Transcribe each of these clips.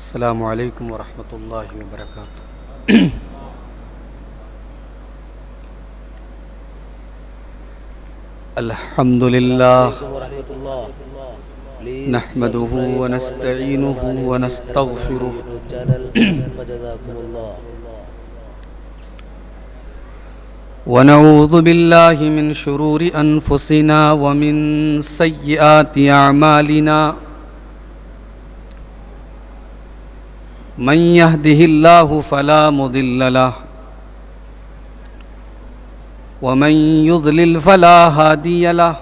السلام علیکم ورحمۃ اللہ وبرکاتہ۔ الحمد للہ نحمده ونستعینه ونستغفره ونعوذ باللہ من شرور انفسنا ومن سیئات اعمالنا، من يهده الله فلا مضل له ومن يضلل فلا هادي له،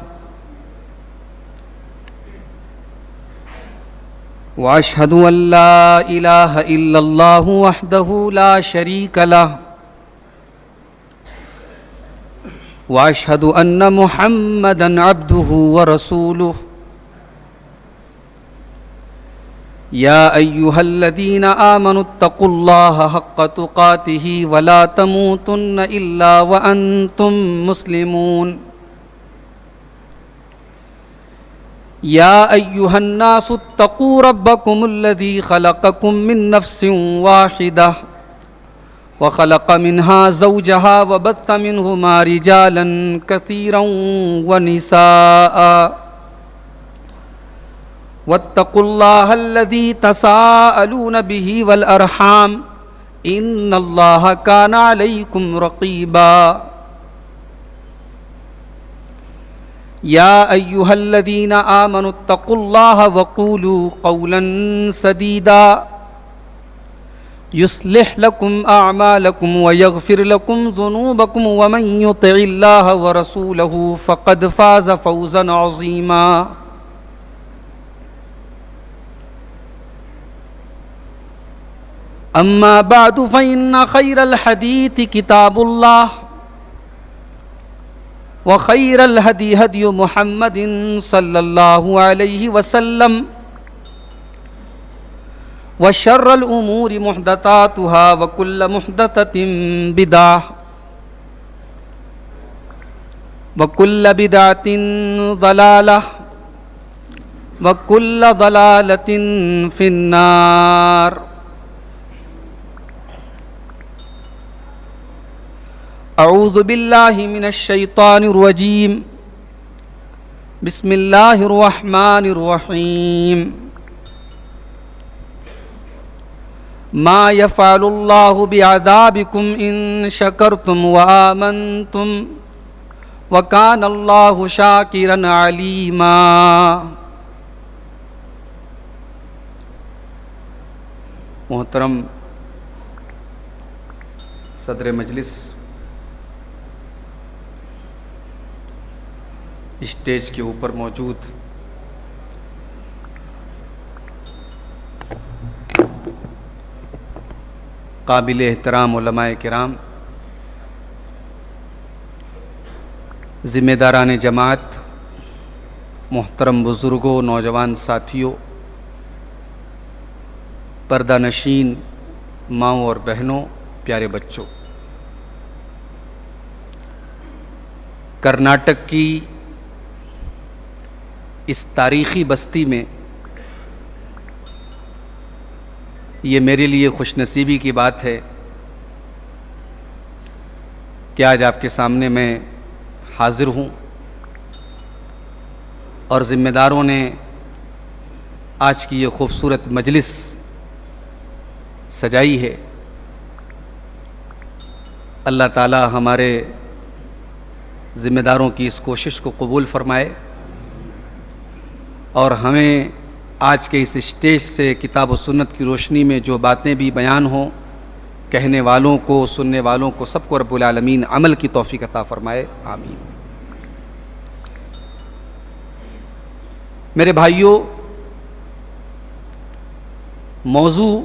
وأشهد أن لا إله إلا الله وحده لا شريك له، وأشهد أن محمدا عبده ورسوله، يا أيها الذين آمنوا اتقوا الله حق تقاته ولا تموتن إلا وأنتم مسلمون، يا أيها الناس اتقوا ربكم الذي خلقكم من نفس واحدة وخلق منها زوجها وبث منهما رجالا كثيرا ونساء، واتقوا الله الذي تساءلون به والأرحام إن الله كان عليكم رقيبا، يا أيها الذين آمنوا اتقوا الله وقولوا قولا سديدا يصلح لكم أعمالكم ويغفر لكم ذنوبكم، ومن يطع الله ورسوله فقد فاز فوزا عظيما. أما بعد فإن خير الحديث كتاب الله، وخير الهدي هدي محمد صلى الله عليه وسلم، وشر الأمور محدثاتها وكل محدثة بدعة وكل بدعة ضلالة وكل ضلالة في النار. اعوذ باللہ من الشیطان الرجیم، بسم اللہ الرحمن الرحیم. ما يفعل اللہ بعذابکم ان شکرتم وآمنتم وکان اللہ شاکرا علیما. محترم صدر مجلس، اسٹیج کے اوپر موجود قابل احترام علماء کرام، ذمہ داران جماعت، محترم بزرگوں، نوجوان ساتھیوں، پردہ نشین ماؤں اور بہنوں، پیارے بچوں، کرناٹک کی اس تاریخی بستی میں یہ میرے لیے خوش نصیبی کی بات ہے کہ آج آپ کے سامنے میں حاضر ہوں، اور ذمہ داروں نے آج کی یہ خوبصورت مجلس سجائی ہے. اللہ تعالی ہمارے ذمہ داروں کی اس کوشش کو قبول فرمائے، اور ہمیں آج کے اس اسٹیج سے کتاب و سنت کی روشنی میں جو باتیں بھی بیان ہوں، کہنے والوں کو، سننے والوں کو، سب کو رب العالمین عمل کی توفیق عطا فرمائے، آمین. میرے بھائیوں، موضوع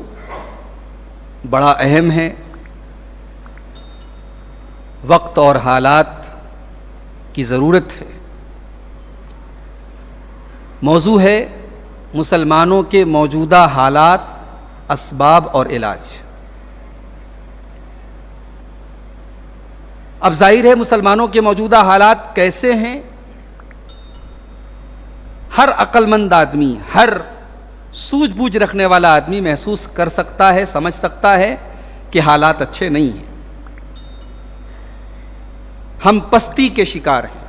بڑا اہم ہے، وقت اور حالات کی ضرورت ہے. موضوع ہے مسلمانوں کے موجودہ حالات، اسباب اور علاج. اب ظاہر ہے مسلمانوں کے موجودہ حالات کیسے ہیں، ہر عقل مند آدمی، ہر سوجھ بوجھ رکھنے والا آدمی محسوس کر سکتا ہے، سمجھ سکتا ہے کہ حالات اچھے نہیں ہیں، ہم پستی کے شکار ہیں،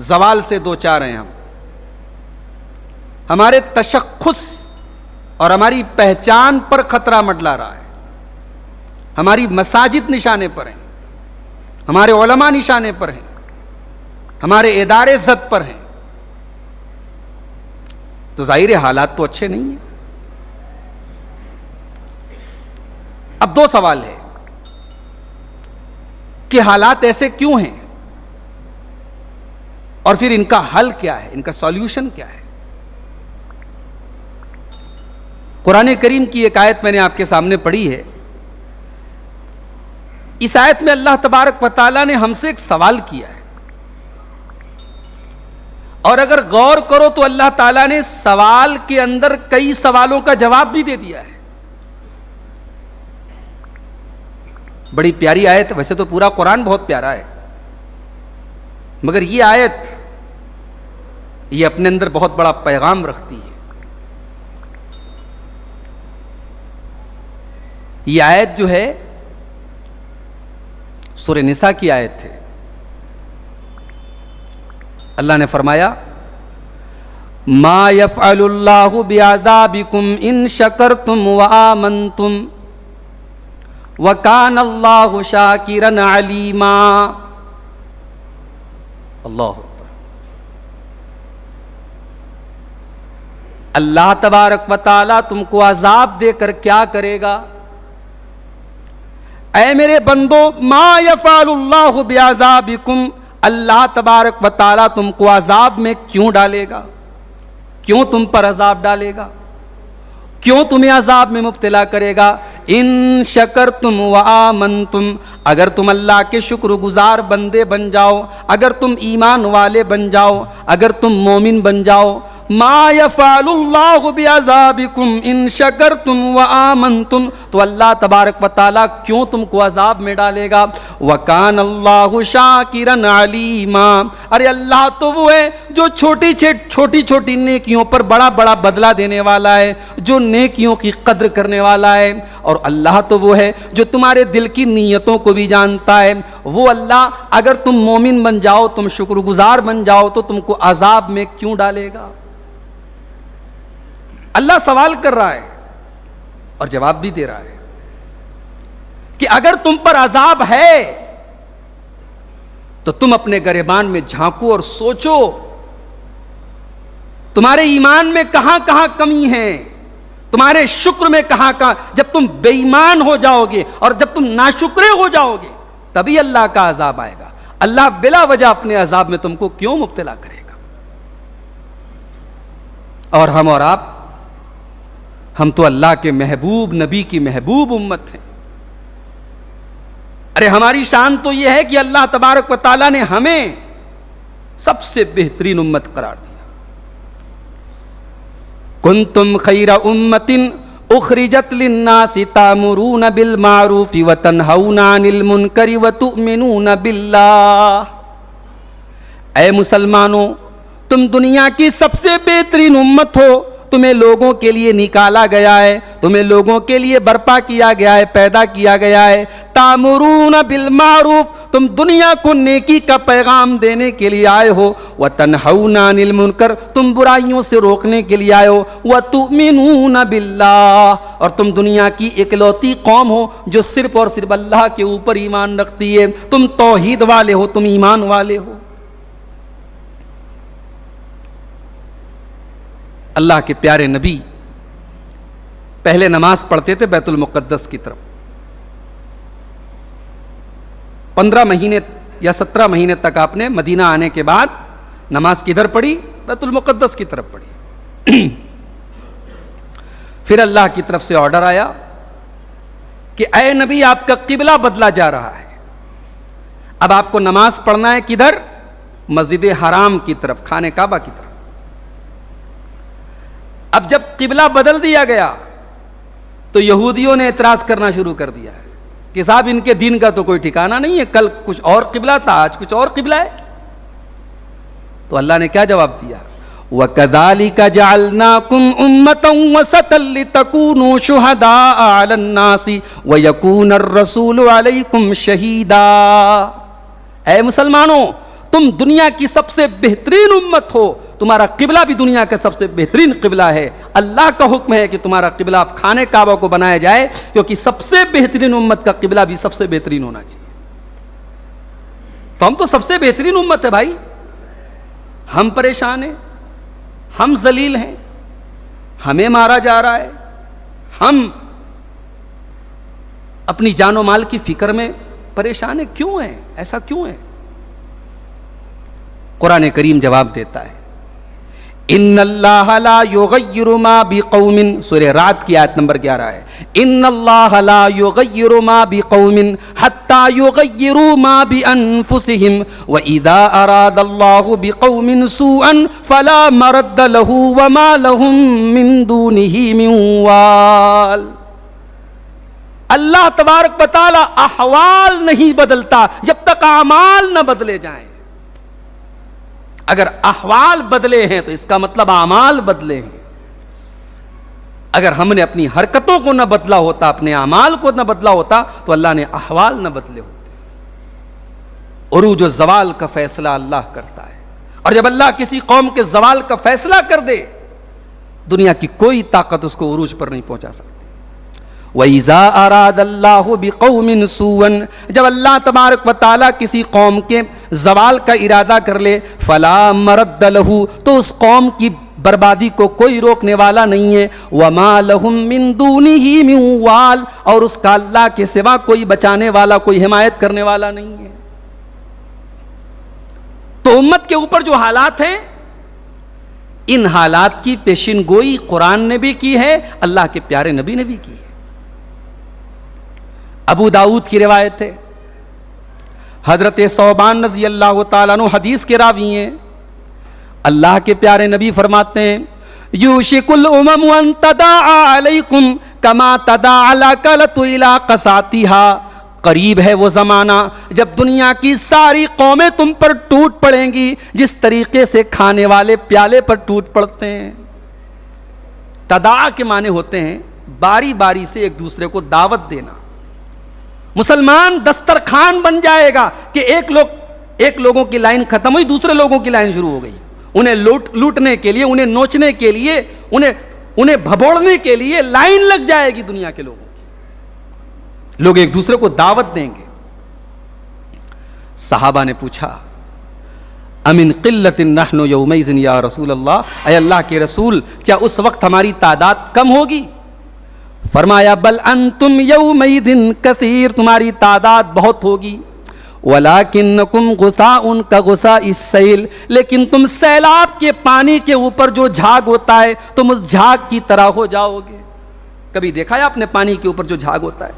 زوال سے دوچار ہیں، ہمارے تشخص اور ہماری پہچان پر خطرہ منڈلا رہا ہے، ہماری مساجد نشانے پر ہیں، ہمارے علماء نشانے پر ہیں، ہمارے ادارے زد پر ہیں، تو ظاہر حالات تو اچھے نہیں ہیں۔ اب دو سوال ہے کہ حالات ایسے کیوں ہیں اور پھر ان کا حل کیا ہے، ان کا سولوشن کیا ہے۔ قرآن کریم کی ایک آیت میں نے آپ کے سامنے پڑھی ہے، اس آیت میں اللہ تبارک و تعالیٰ نے ہم سے ایک سوال کیا ہے، اور اگر غور کرو تو اللہ تعالیٰ نے سوال کے اندر کئی سوالوں کا جواب بھی دے دیا ہے۔ بڑی پیاری آیت، ویسے تو پورا قرآن بہت پیارا ہے، مگر یہ آیت یہ اپنے اندر بہت بڑا پیغام رکھتی ہے۔ یہ آیت جو ہے سورہ نساء کی آیت ہے۔ اللہ نے فرمایا ما یفعل اللہ بعذابکم ان شکرتم وآمنتم وکان اللہ شاکرا علیما۔ اللہ اکبر۔ اللہ تبارک و تعالی تم کو عذاب دے کر کیا کرے گا؟ اے میرے بندو، ما یفعل اللہ بعذابکم، اللہ تبارک و تعالی تم کو عذاب میں کیوں ڈالے گا؟ کیوں تم پر عذاب ڈالے گا؟ کیوں تمہیں عذاب میں مبتلا کرے گا؟ ان شکرتم وآمنتم، اگر تم اللہ کے شکر گزار بندے بن جاؤ، اگر تم ایمان والے بن جاؤ، اگر تم مومن بن جاؤ۔ ما یفعل اللہ بعذابکم ان شکرتم وآمنتم، تو اللہ تبارک و تعالیٰ کیوں تم کو عذاب میں ڈالے گا؟ وکان اللہ شاکرا علیما، ارے اللہ تو وہ ہے جو چھوٹی چھوٹی نیکیوں پر بڑا بڑا بدلہ دینے والا ہے، جو نیکیوں کی قدر کرنے والا ہے، اور اللہ تو وہ ہے جو تمہارے دل کی نیتوں کو بھی جانتا ہے۔ وہ اللہ اگر تم مومن بن جاؤ، تم شکر گزار بن جاؤ، تو تم کو عذاب میں کیوں ڈالے گا؟ اللہ سوال کر رہا ہے اور جواب بھی دے رہا ہے کہ اگر تم پر عذاب ہے تو تم اپنے گریبان میں جھانکو اور سوچو تمہارے ایمان میں کہاں کہاں کمی ہے، تمہارے شکر میں کہاں کہاں۔ جب تم بے ایمان ہو جاؤ گے اور جب تم ناشکرے ہو جاؤ گے تبھی اللہ کا عذاب آئے گا۔ اللہ بلا وجہ اپنے عذاب میں تم کو کیوں مبتلا کرے گا؟ اور ہم اور آپ، ہم تو اللہ کے محبوب نبی کی محبوب امت ہیں۔ ارے ہماری شان تو یہ ہے کہ اللہ تبارک و تعالیٰ نے ہمیں سب سے بہترین امت قرار دیا۔ کنتم خیر امت اخرجت للناس تأمرون بالمعروف وتنہون عن المنکر وتؤمنون باللہ۔ اے مسلمانوں، تم دنیا کی سب سے بہترین امت ہو، تمہیں لوگوں کے لیے نکالا گیا ہے، تمہیں لوگوں کے لیے برپا کیا گیا ہے، پیدا کیا گیا ہے۔ تامرون بالمعروف، تم دنیا کو نیکی کا پیغام دینے کے لیے آئے ہو۔ وتنہون عن المنکر، تم برائیوں سے روکنے کے لیے آئے ہو۔ وتؤمنون باللہ، اور تم دنیا کی اکلوتی قوم ہو جو صرف اور صرف اللہ کے اوپر ایمان رکھتی ہے۔ تم توحید والے ہو، تم ایمان والے ہو۔ اللہ کے پیارے نبی پہلے نماز پڑھتے تھے بیت المقدس کی طرف۔ 15 مہینے یا 17 مہینے تک آپ نے مدینہ آنے کے بعد نماز کدھر پڑھی؟ بیت المقدس کی طرف پڑھی۔ پھر اللہ کی طرف سے آرڈر آیا کہ اے نبی، آپ کا قبلہ بدلا جا رہا ہے، اب آپ کو نماز پڑھنا ہے کدھر؟ مسجد حرام کی طرف، خانہ کعبہ کی طرف۔ اب جب قبلہ بدل دیا گیا تو یہودیوں نے اعتراض کرنا شروع کر دیا ہے کہ صاحب ان کے دین کا تو کوئی ٹھکانہ نہیں ہے، کل کچھ اور قبلہ تھا، آج کچھ اور قبلہ ہے۔ تو اللہ نے کیا جواب دیا؟ وَكَذَلِكَ جَعَلْنَاكُمْ أُمَّةً وَسَطًا لِتَكُونُوا شُهَدَاءَ عَلَى النَّاسِ وَيَكُونَ الرَّسُولُ عَلَيْكُمْ شَهِيدًا۔ اے مسلمانوں، تم دنیا کی سب سے بہترین امت ہو، تمہارا قبلہ بھی دنیا کا سب سے بہترین قبلہ ہے۔ اللہ کا حکم ہے کہ تمہارا قبلہ خانہ کعبہ کو بنایا جائے، کیونکہ سب سے بہترین امت کا قبلہ بھی سب سے بہترین ہونا چاہیے۔ تو ہم تو سب سے بہترین امت ہے بھائی، ہم پریشان ہیں، ہم ذلیل ہیں، ہمیں مارا جا رہا ہے، ہم اپنی جان و مال کی فکر میں پریشان ہیں، کیوں ہیں؟ ایسا کیوں ہے؟ قرآن کریم جواب دیتا ہے، ان اللہ لا یغیر ما بقوم، سورہ رعد کی آیت نمبر 11 ہے، ان اللہ لا یغیر ما بقوم حتی یغیروا ما بانفسہم واذا اراد اللہ بقوم سوءا فلا مرد له وما لهم من دونہ من وال۔ اللہ تبارک و تعالی احوال نہیں بدلتا جب تک اعمال نہ بدلے جائیں۔ اگر احوال بدلے ہیں تو اس کا مطلب اعمال بدلے ہیں۔ اگر ہم نے اپنی حرکتوں کو نہ بدلا ہوتا، اپنے اعمال کو نہ بدلا ہوتا، تو اللہ نے احوال نہ بدلے ہوتے۔ عروج و زوال کا فیصلہ اللہ کرتا ہے، اور جب اللہ کسی قوم کے زوال کا فیصلہ کر دے، دنیا کی کوئی طاقت اس کو عروج پر نہیں پہنچا سکتی۔ وَإِذَا أَرَادَ اللَّهُ بِقَوْمٍ سُوءًا، جب اللہ تبارک و تعالیٰ کسی قوم کے زوال کا ارادہ کر لے، فَلَا مَرَدَّ لَهُ، تو اس قوم کی بربادی کو کوئی روکنے والا نہیں ہے، وَمَا لَهُم مِّن دُونِهِ مِن وَالٍ، اور اس کا اللہ کے سوا کوئی بچانے والا، کوئی حمایت کرنے والا نہیں ہے۔ تو امت کے اوپر جو حالات ہیں، ان حالات کی پیشین گوئی قرآن نے بھی کی ہے، اللہ کے پیارے نبی نے بھی کی ہے۔ ابو داؤد کی روایت ہے، حضرت ثوبان رضی اللہ تعالیٰ عنہ حدیث کے راوی ہیں، اللہ کے پیارے نبی فرماتے ہیں، یوشک الامم ان تداعى علیکم کما تداعى الاکلۃ الی قصاتها، قریب ہے وہ زمانہ جب دنیا کی ساری قومیں تم پر ٹوٹ پڑیں گی جس طریقے سے کھانے والے پیالے پر ٹوٹ پڑتے ہیں۔ تداعى کے معنی ہوتے ہیں باری باری سے ایک دوسرے کو دعوت دینا۔ مسلمان دسترخوان بن جائے گا کہ ایک لوگوں کی لائن ختم ہوئی، دوسرے لوگوں کی لائن شروع ہو گئی، انہیں لوٹنے کے لیے، انہیں نوچنے کے لیے، انہیں بھبوڑنے کے لیے لائن لگ جائے گی دنیا کے لوگوں کی، لوگ ایک دوسرے کو دعوت دیں گے۔ صحابہ نے پوچھا، امن قلت نحن یومئذ یا رسول اللہ، اے اللہ کے رسول کیا اس وقت ہماری تعداد کم ہوگی؟ فرمایا بل انتم یومئذ کثیر، تمہاری تعداد بہت ہوگی، ولکنکم غثاء کغثاء السیل، لیکن تم سیلاب کے پانی کے اوپر جو جھاگ ہوتا ہے تم اس جھاگ کی طرح ہو جاؤ گے۔ کبھی دیکھا ہے آپ نے پانی کے اوپر جو جھاگ ہوتا ہے؟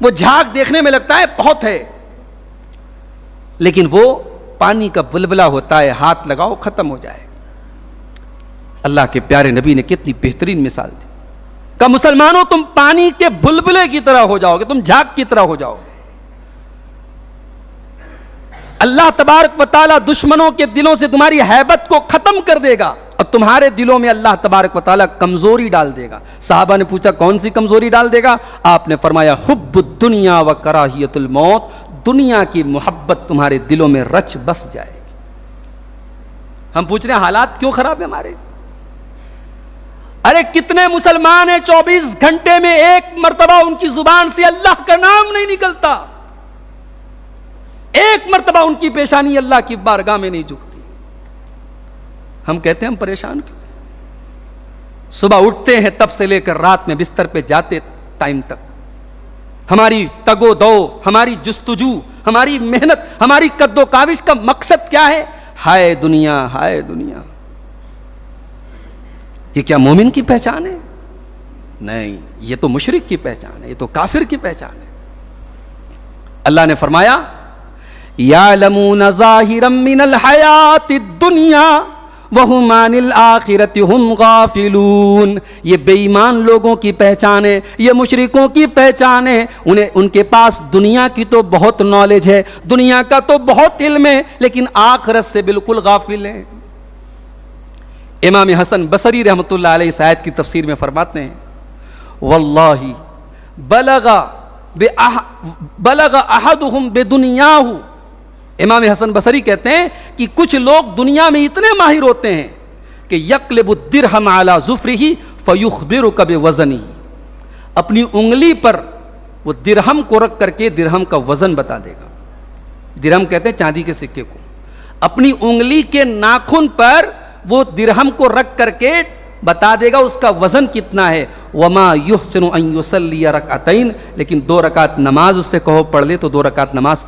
وہ جھاگ دیکھنے میں لگتا ہے بہت ہے، لیکن وہ پانی کا بلبلہ ہوتا ہے، ہاتھ لگاؤ ختم ہو جائے۔ اللہ کے پیارے نبی نے کتنی بہترین مثال دی کہ مسلمانوں تم پانی کے بلبلے کی طرح ہو جاؤ گے، تم جھاگ کی طرح ہو جاؤ گے۔ اللہ تبارک و تعالیٰ دشمنوں کے دلوں سے تمہاری ہیبت کو ختم کر دے گا، اور تمہارے دلوں میں اللہ تبارک و تعالیٰ کمزوری ڈال دے گا۔ صحابہ نے پوچھا کون سی کمزوری ڈال دے گا؟ آپ نے فرمایا حب الدنیا و کراہیت الموت، دنیا کی محبت تمہارے دلوں میں رچ بس جائے گی۔ ہم پوچھ رہے ہیں حالات کیوں خراب ہیں ہمارے؟ ارے کتنے مسلمان ہیں 24 گھنٹے میں ایک مرتبہ ان کی زبان سے اللہ کا نام نہیں نکلتا، ایک مرتبہ ان کی پیشانی اللہ کی بارگاہ میں نہیں جھکتی۔ ہم کہتے ہیں ہم پریشان کیوں؟ صبح اٹھتے ہیں تب سے لے کر رات میں بستر پہ جاتے ٹائم تک ہماری تگ و دو، ہماری جستجو، ہماری محنت، ہماری قد و کاوش کا مقصد کیا ہے؟ ہائے دنیا، ہائے دنیا۔ یہ کیا مومن کی پہچان ہے؟ نہیں، یہ تو مشرک کی پہچان ہے، یہ تو کافر کی پہچان ہے۔ اللہ نے فرمایا یعلمون ظاہرا من الحیات الدنیا وہم عن الآخرۃ ہم غافلون، یہ بے ایمان لوگوں کی پہچان ہے، یہ مشرکوں کی پہچان ہے۔ ان کے پاس دنیا کی تو بہت نالج ہے، دنیا کا تو بہت علم ہے، لیکن آخرت سے بالکل غافل ہیں۔ امام حسن بصری رحمۃ اللہ علیہ اس آیت کی تفسیر میں فرماتے ہیں واللہ بلغ احدہم بدنیاہ. امام حسن بصری کہتے ہیں کہ کچھ لوگ دنیا میں اتنے ماہر ہوتے ہیں کہ یقلب الدرہم علی ظفرہ فیخبرک بوزنہ، اپنی انگلی پر وہ درہم کو رکھ کر کے درہم کا وزن بتا دے گا. درہم کہتے ہیں چاندی کے سکے کو. اپنی انگلی کے ناخن پر وہ درہم کو رکھ کر کے بتا دے گا اس کا وزن کتنا ہے. وما یحسن ان یصلی رکعتین، لیکن 2 رکعت نماز اس سے کہو پڑھ لے تو 2 رکعت نماز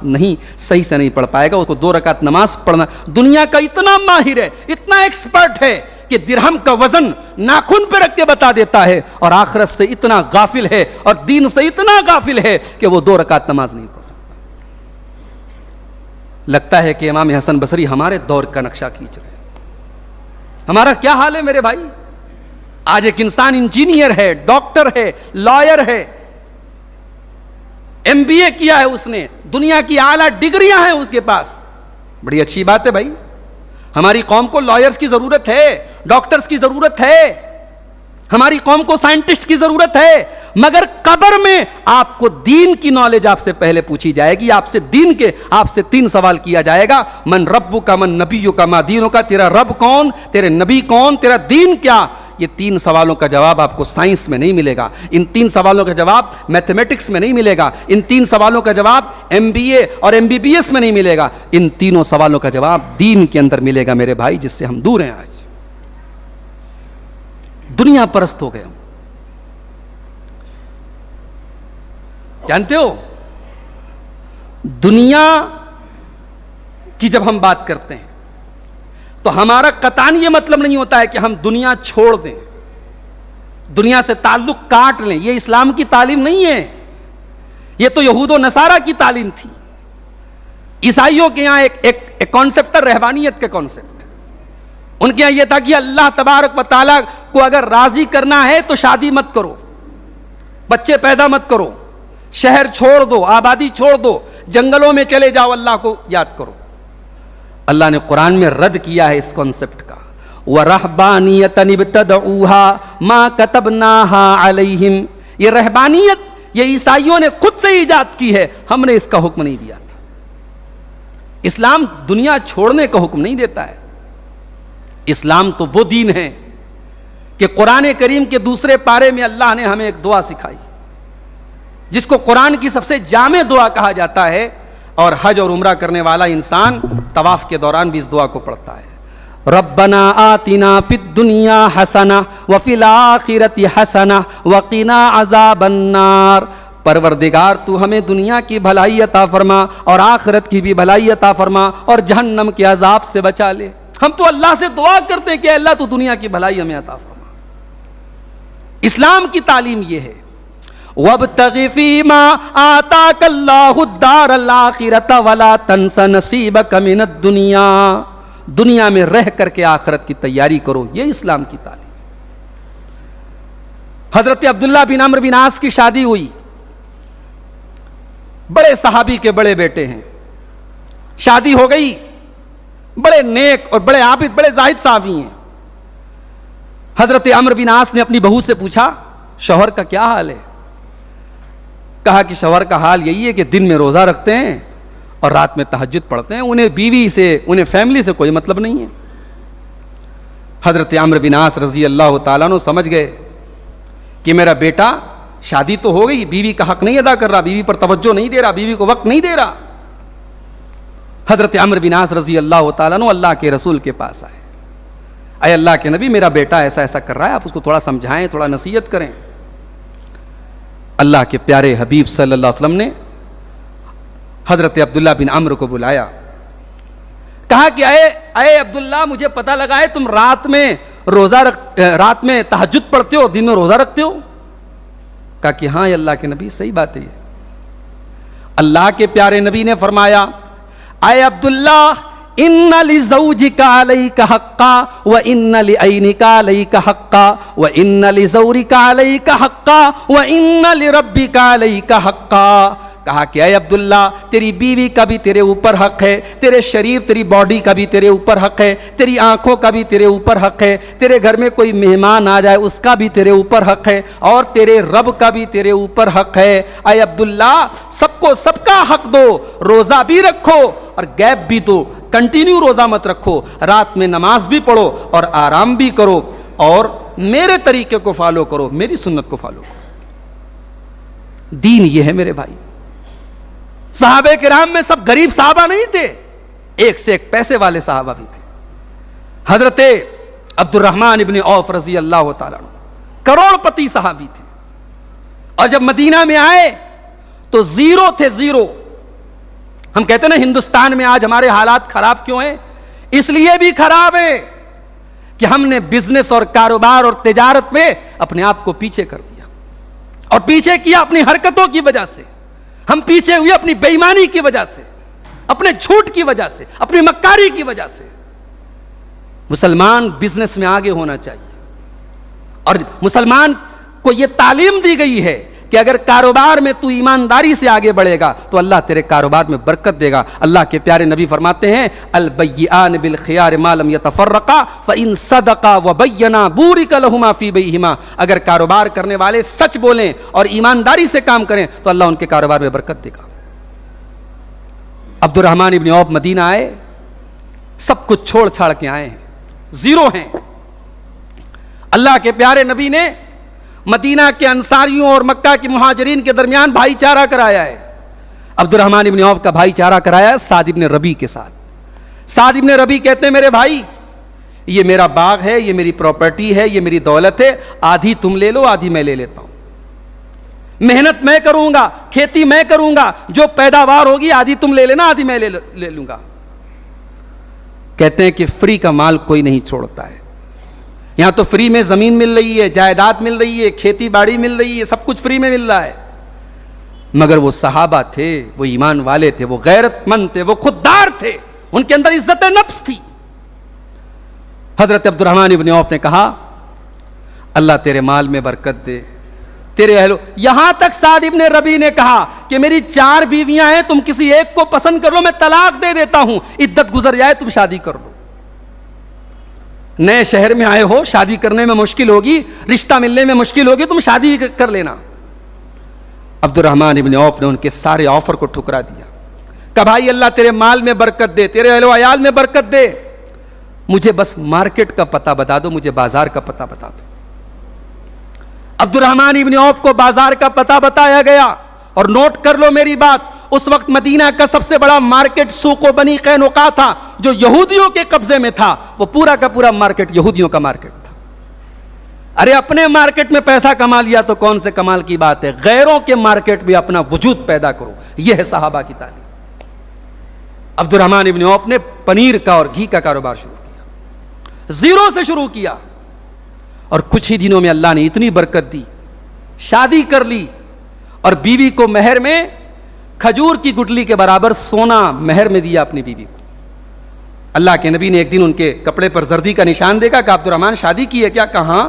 صحیح سے نہیں پڑھ پائے گا. اس کو 2 رکعت نماز پڑھنا. دنیا کا اتنا ماہر ہے، اتنا ایکسپرٹ ہے کہ درہم کا وزن ناخن پہ رکھ کے بتا دیتا ہے، اور آخرت سے اتنا غافل ہے اور دین سے اتنا غافل ہے کہ وہ 2 رکعت نماز نہیں پڑھ سکتا. لگتا ہے کہ امام حسن بصری ہمارے دور کا نقشہ کھینچ رہے ہیں. ہمارا کیا حال ہے میرے بھائی؟ آج ایک انسان انجینئر ہے، ڈاکٹر ہے، لائر ہے، MBA کیا ہے، اس نے دنیا کی اعلیٰ ڈگریاں ہیں اس کے پاس. بڑی اچھی بات ہے بھائی. ہماری قوم کو لائرز کی ضرورت ہے، ڈاکٹرز کی ضرورت ہے، ہماری قوم کو سائنٹسٹ کی ضرورت ہے. مگر قبر میں آپ کو دین کی نالج آپ سے پہلے پوچھی جائے گی. آپ سے 3 سوال کیا جائے گا. من ربک، من نبیک، ما دینک. تیرا رب کون، تیرے نبی کون، تیرا دین کیا؟ یہ 3 سوالوں کا جواب آپ کو سائنس میں نہیں ملے گا. ان 3 سوالوں کا جواب میتھمیٹکس میں نہیں ملے گا. ان 3 سوالوں کا جواب MBA اور MBBS میں نہیں ملے گا. ان تینوں سوالوں کا جواب دین کے اندر ملے گا میرے بھائی، جس سے ہم دور ہیں. آج دنیا پرست ہو گئے ہم. جانتے ہو دنیا کی جب ہم بات کرتے ہیں تو ہمارا قطعاً یہ مطلب نہیں ہوتا ہے کہ ہم دنیا چھوڑ دیں، دنیا سے تعلق کاٹ لیں. یہ اسلام کی تعلیم نہیں ہے، یہ تو یہود و نصارہ کی تعلیم تھی. عیسائیوں کے یہاں ایک کانسیپٹ ہے رہبانیت کا کانسیپٹ. ان کے یہاں یہ تھا کہ اللہ تبارک و تعالیٰ کو اگر راضی کرنا ہے تو شادی مت کرو، بچے پیدا مت کرو، شہر چھوڑ دو، آبادی چھوڑ دو، جنگلوں میں چلے جاؤ، اللہ کو یاد کرو. اللہ نے قرآن میں رد کیا ہے اس کانسیپٹ کا. وَرَهْبَانِيَةً ابْتَدَعُوهَا مَا كَتَبْنَاهَا عَلَيْهِمْ. یہ رہبانیت یہ عیسائیوں نے خود سے ایجاد کی ہے، ہم نے اس کا حکم نہیں دیا تھا. اسلام دنیا چھوڑنے کا حکم نہیں دیتا ہے. اسلام تو وہ دین ہے کہ قرآن کریم کے دوسرے پارے میں اللہ نے ہمیں ایک دعا سکھائی جس کو قرآن کی سب سے جامع دعا کہا جاتا ہے. اور حج اور عمرہ کرنے والا انسان طواف کے دوران بھی اس دعا کو پڑھتا ہے. ربنا آتنا فی الدنیا حسنہ وفی الآخرۃ حسنہ وقنا عذاب النار. پروردگار تو ہمیں دنیا کی بھلائی عطا فرما اور آخرت کی بھی بھلائی عطا فرما اور جہنم کے عذاب سے بچا لے. ہم تو اللہ سے دعا کرتے ہیں کہ اللہ تو دنیا کی بھلائی ہمیں عطا فرما. اسلام کی تعلیم یہ ہے وَابْتَغِ فِي مَا آتَاكَ اللَّهُ الدَّارَ الْآخِرَةَ وَلَا تَنْسَ نَصِيبَكَ مِنَ الدُّنْيَا. دنیا میں رہ کر کے آخرت کی تیاری کرو. یہ اسلام کی تعلیم. حضرت عبداللہ بن عمرو بن عاص کی شادی ہوئی. بڑے صحابی کے بڑے بیٹے ہیں. شادی ہو گئی. بڑے نیک اور بڑے عابد بڑے زاہد صحابی ہیں. حضرت عمرو بن عاص نے اپنی بہو سے پوچھا شوہر کا کیا حال ہے؟ کہا کہ شوہر کا حال یہی ہے کہ دن میں روزہ رکھتے ہیں اور رات میں تہجد پڑھتے ہیں. انہیں بیوی سے انہیں فیملی سے کوئی مطلب نہیں ہے. حضرت عمرو بن عاص رضی اللہ تعالیٰ عنہ سمجھ گئے کہ میرا بیٹا شادی تو ہو گئی، بیوی کا حق نہیں ادا کر رہا، بیوی پر توجہ نہیں دے رہا، بیوی کو وقت نہیں دے رہا. حضرت عمرو بن عاص رضی اللہ تعالیٰ عنہ اللہ کے رسول کے پاس آئے. اے اللہ کے نبی، میرا بیٹا ایسا ایسا کر رہا ہے، آپ اس کو تھوڑا سمجھائیں، تھوڑا نصیحت کریں. اللہ کے پیارے حبیب صلی اللہ علیہ وسلم نے حضرت عبداللہ بن عمرو کو بلایا. کہا کہ اے عبداللہ، مجھے پتہ لگا ہے تم رات میں تہجد پڑھتے ہو، دن میں روزہ رکھتے ہو. کہا کہ ہاں اللہ کے نبی، صحیح بات ہے. اللہ کے پیارے نبی نے فرمایا اے عبداللہ، ان لزوجک علیک حقا وان لعینک علیک حقا وان لزورک علیک حقا وان لربک علیک حقا. کہا کہ اے عبداللہ تیری بیوی کا بھی تیرے اوپر حق ہے، تیرے شریر تیری باڈی کا بھی تیرے اوپر حق ہے، تیری آنکھوں کا بھی تیرے اوپر حق ہے، تیرے گھر میں کوئی مہمان آ جائے اس کا بھی تیرے اوپر حق ہے، اور تیرے رب کا بھی تیرے اوپر حق ہے۔ اے عبداللہ سب کو سب کا حق دو، روزہ بھی رکھو اور گیپ بھی دو، کنٹینیو روزہ مت رکھو، رات میں نماز بھی پڑھو اور آرام بھی کرو، اور میرے طریقے کو فالو کرو، میری سنت کو فالو کرو۔ دین یہ ہے میرے بھائی۔ صحابہ کرام میں سب غریب صحابہ نہیں تھے، ایک سے ایک پیسے والے صحابہ بھی تھے۔ حضرت عبد الرحمن ابن عوف رضی اللہ تعالیٰ عنہ کروڑ پتی صحابی تھے، اور جب مدینہ میں آئے تو زیرو تھے، زیرو۔ ہم کہتے ہیں نا ہندوستان میں آج ہمارے حالات خراب کیوں ہیں؟ اس لیے بھی خراب ہے کہ ہم نے بزنس اور کاروبار اور تجارت میں اپنے آپ کو پیچھے کر دیا، اور پیچھے کیا اپنی حرکتوں کی وجہ سے، ہم پیچھے ہوئے اپنی بے ایمانی کی وجہ سے، اپنے جھوٹ کی وجہ سے، اپنی مکاری کی وجہ سے۔ مسلمان بزنس میں آگے ہونا چاہیے، اور مسلمان کو یہ تعلیم دی گئی ہے کہ اگر کاروبار میں تو ایمانداری سے آگے بڑھے گا تو اللہ تیرے کاروبار میں برکت دے گا۔ اللہ کے پیارے نبی فرماتے ہیں البیعان بالخیار ما لم یتفرقا فإن صدقا وبینا بورک لہما فی بیعہما۔ اگر کاروبار کرنے والے سچ بولیں اور ایمانداری سے کام کریں تو اللہ ان کے کاروبار میں برکت دے گا۔ عبد الرحمن ابن عوف مدینہ آئے، سب کچھ چھوڑ چھاڑ کے آئے ہیں، زیرو ہیں۔ اللہ کے پیارے نبی نے مدینہ کے انصاریوں اور مکہ کے مہاجرین کے درمیان بھائی چارہ کرایا ہے۔ عبد الرحمن ابن عوف کا بھائی چارہ کرایا ہے سعد ابن ربیع کے ساتھ۔ سعد ابن ربیع کہتے ہیں میرے بھائی یہ میرا باغ ہے، یہ میری پراپرٹی ہے، یہ میری دولت ہے، آدھی تم لے لو آدھی میں لے لیتا ہوں، محنت میں کروں گا، کھیتی میں کروں گا، جو پیداوار ہوگی آدھی تم لے لینا آدھی میں لے لوں گا۔ کہتے ہیں کہ فری کا مال کوئی نہیں چھوڑتا ہے، یہاں تو فری میں زمین مل رہی ہے، جائیداد مل رہی ہے، کھیتی باڑی مل رہی ہے، سب کچھ فری میں مل رہا ہے۔ مگر وہ صحابہ تھے، وہ ایمان والے تھے، وہ غیرت مند تھے، وہ خوددار تھے، ان کے اندر عزت نفس تھی۔ حضرت عبد الرحمن ابن عوف نے کہا اللہ تیرے مال میں برکت دے، تیرے اہلو، یہاں تک سعد ابن ربیع نے کہا کہ میری 4 بیویاں ہیں، تم کسی ایک کو پسند کر لو، میں طلاق دے دیتا ہوں، عدت گزر جائے تم شادی کر لو۔ نئے شہر میں آئے ہو، شادی کرنے میں مشکل ہوگی، رشتہ ملنے میں مشکل ہوگی، تم شادی کر لینا۔ عبد الرحمن ابن عوف نے ان کے سارے آفر کو ٹھکرا دیا، کہ بھائی اللہ تیرے مال میں برکت دے، تیرے اہل و عیال میں برکت دے، مجھے بس مارکیٹ کا پتہ بتا دو، مجھے بازار کا پتہ بتا دو۔ عبد الرحمن ابن عوف کو بازار کا پتہ بتایا گیا، اور نوٹ کر لو میری بات، اس وقت مدینہ کا سب سے بڑا مارکیٹ سوق و بنی قینقاع تھا جو یہودیوں کے قبضے میں تھا، وہ پورا کا پورا مارکیٹ یہودیوں کا مارکیٹ تھا۔ ارے اپنے مارکیٹ میں پیسہ کما لیا تو کون سے کمال کی بات ہے، غیروں کے مارکیٹ میں اپنا وجود پیدا کرو، یہ ہے صحابہ کی تعلیم۔ عبد الرحمن ابن عوف نے پنیر کا اور گھی کا کاروبار شروع کیا، زیرو سے شروع کیا، اور کچھ ہی دنوں میں اللہ نے اتنی برکت دی، شادی کر لی، اور بیوی کو مہر میں کھجور کی گٹلی کے برابر سونا مہر میں دیا اپنی بیوی کو۔ اللہ کے نبی نے ایک دن ان کے کپڑے پر زردی کا نشان دیکھا، کہا عبد الرحمن شادی کی ہے کیا؟ کہاں؟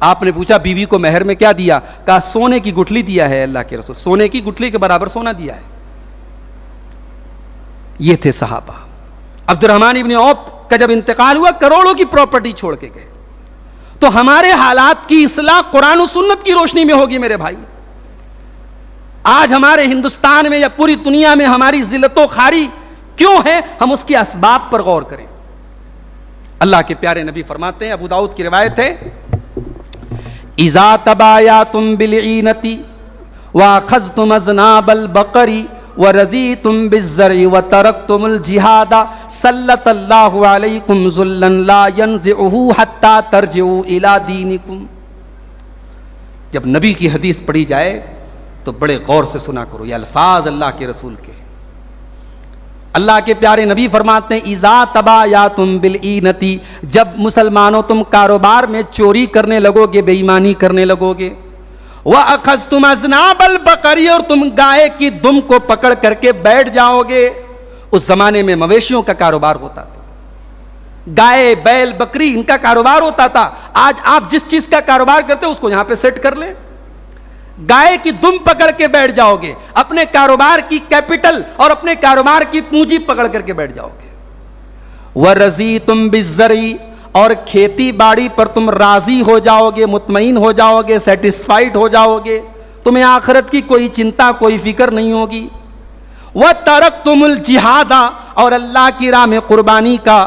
آپ نے پوچھا بیوی کو مہر میں کیا دیا؟ کہا سونے کی گٹھلی دیا ہے اللہ کے رسول، سونے کی گٹھلی کے برابر سونا دیا ہے۔ یہ تھے صحابہ۔ عبد الرحمن ابن عوف کا جب انتقال ہوا، کروڑوں کی پراپرٹی چھوڑ کے گئے، تو ہمارے حالات کی اصلاح قرآن و سنت کی روشنی میں ہوگی میرے بھائی۔ آج ہمارے ہندوستان میں یا پوری دنیا میں ہماری ذلت و خواری کیوں ہے؟ ہم اس کے اسباب پر غور کریں۔ اللہ کے پیارے نبی فرماتے ہیں، ابو داؤد کی روایت ہے، اذا تبایعتم بالعینۃ واخذتم اذناب البقر ورضیتم بالزرع وترکتم الجہاد سلط اللہ علیکم ذلا لا ینزعہ حتی ترجعوا الی دینکم۔ جب نبی کی حدیث پڑھی جائے تو بڑے غور سے سنا کرو، یہ الفاظ اللہ کے رسول کے۔ اللہ کے پیارے نبی فرماتے ہیں اذا تبایعتم بالعینۃ، جب مسلمانوں تم کاروبار میں چوری کرنے لگو گے، بے ایمانی کرنے لگو گے، وَأَخَذْتُمْ أَذْنَابَ الْبَقَرِ، اور تم گائے کی دم کو پکڑ کر کے بیٹھ جاؤ گے۔ اس زمانے میں مویشیوں کا کاروبار ہوتا تھا، گائے بیل بکری ان کا کاروبار ہوتا تھا۔ آج آپ جس چیز کا کاروبار کرتے اس کو یہاں پہ سیٹ کر لیں، گائے کی دم پکڑ کے بیٹھ جاؤ گے, اپنے کاروبار کی کیپٹل اور اپنے کاروبار کی پونجی پکڑ کر کے بیٹھ جاؤ گے. وَرَضِيتُمْ بِالزَّرْعِ, اور کھیتی باڑی پر تم راضی ہو جاؤ گے, مطمئن ہو جاؤ گے, سیٹسفائیڈ ہو جاؤ گے, تمہیں آخرت کی کوئی چنتا کوئی فکر نہیں ہوگی. وَتَرَكْتُمُ الْجِهَادَ, اور اللہ کی راہ میں قربانی کا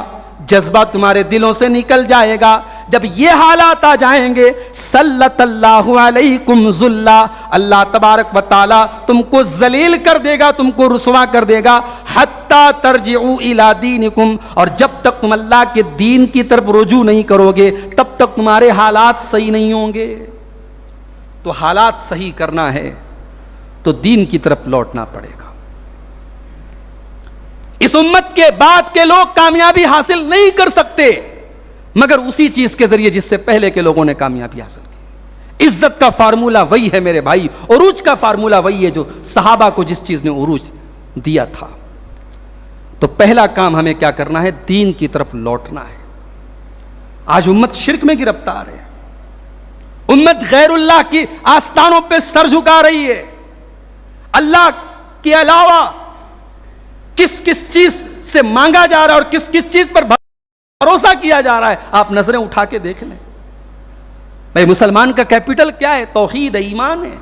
جذبہ تمہارے دلوں سے نکل جائے گا. جب یہ حالات آ جائیں گے, سلط اللہ علیکم ذلہ, اللہ تبارک و تعالی تم کو ذلیل کر دے گا, تم کو رسوا کر دے گا. حتی ترجعوا الی دینکم, اور جب تک تم اللہ کے دین کی طرف رجوع نہیں کرو گے تب تک تمہارے حالات صحیح نہیں ہوں گے. تو حالات صحیح کرنا ہے تو دین کی طرف لوٹنا پڑے گا. اس امت کے بعد کے لوگ کامیابی حاصل نہیں کر سکتے مگر اسی چیز کے ذریعے جس سے پہلے کے لوگوں نے کامیابی حاصل کی. عزت کا فارمولہ وہی ہے میرے بھائی, عروج کا فارمولہ وہی ہے جو صحابہ کو جس چیز نے عروج دیا تھا. تو پہلا کام ہمیں کیا کرنا ہے, دین کی طرف لوٹنا ہے. آج امت شرک میں گرفتار ہے, امت غیر اللہ کی آستانوں پہ سر جھکا رہی ہے. اللہ کے علاوہ کس کس چیز سے مانگا جا رہا ہے اور کس کس چیز پر بھروسہ کیا جا رہا ہے, آپ نظریں اٹھا کے دیکھ لیں. بھائی مسلمان کا کیپٹل کیا ہے؟ توحید ہے, ایمان ہے.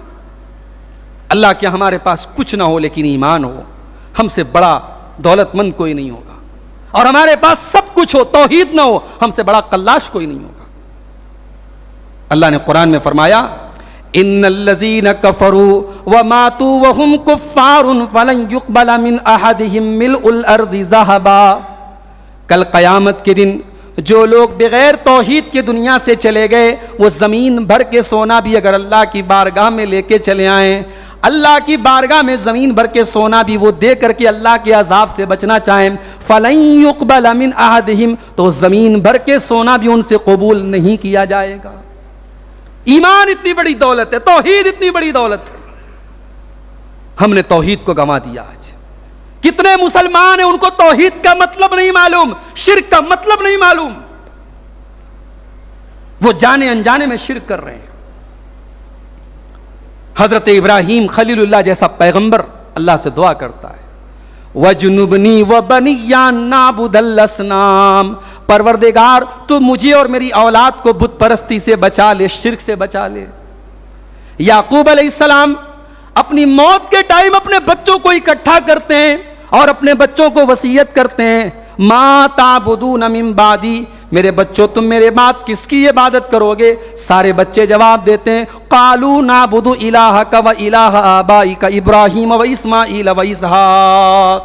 اللہ کے ہمارے پاس کچھ نہ ہو لیکن ایمان ہو, ہم سے بڑا دولت مند کوئی نہیں ہوگا. اور ہمارے پاس سب کچھ ہو, توحید نہ ہو, ہم سے بڑا قلاش کوئی نہیں ہوگا. اللہ نے قرآن میں فرمایا, ان الذین کفروا وماتوا وهم کفار فلن يقبل من احدهم ملء الارض ذهبا. کل قیامت کے دن جو لوگ بغیر توحید کے دنیا سے چلے گئے وہ زمین بھر کے سونا بھی اگر اللہ کی بارگاہ میں لے کے چلے آئیں, اللہ کی بارگاہ میں زمین بھر کے سونا بھی وہ دے کر کے اللہ کے عذاب سے بچنا چاہیں, فلن يقبل من احدهم, تو زمین بھر کے سونا بھی ان سے قبول نہیں کیا جائے گا. ایمان اتنی بڑی دولت ہے, توحید اتنی بڑی دولت ہے, ہم نے توحید کو گنوا دیا. آج کتنے مسلمان ہیں ان کو توحید کا مطلب نہیں معلوم, شرک کا مطلب نہیں معلوم, وہ جانے انجانے میں شرک کر رہے ہیں. حضرت ابراہیم خلیل اللہ جیسا پیغمبر اللہ سے دعا کرتا ہے, وَجُنُبْنِي وَبَنِيَّ أَن نَّعْبُدَ الْأَصْنَامَ, پروردگار تو مجھے اور میری اولاد کو بت پرستی سے بچا لے, شرک سے بچا لے. یعقوب علیہ السلام اپنی موت کے ٹائم اپنے بچوں کو اکٹھا کرتے ہیں اور اپنے بچوں کو وصیت کرتے ہیں, مَا تَعْبُدُونَ مِن بَعْدِي, میرے بچوں تم میرے بعد کس کی عبادت کرو گے؟ سارے بچے جواب دیتے ہیں, قَالُوا نَعْبُدُ إِلَٰهَكَ وَإِلَٰهَ آبَائِكَ إِبْرَاهِيمَ وَإِسْمَاعِيلَ وَإِسْحَاقَ.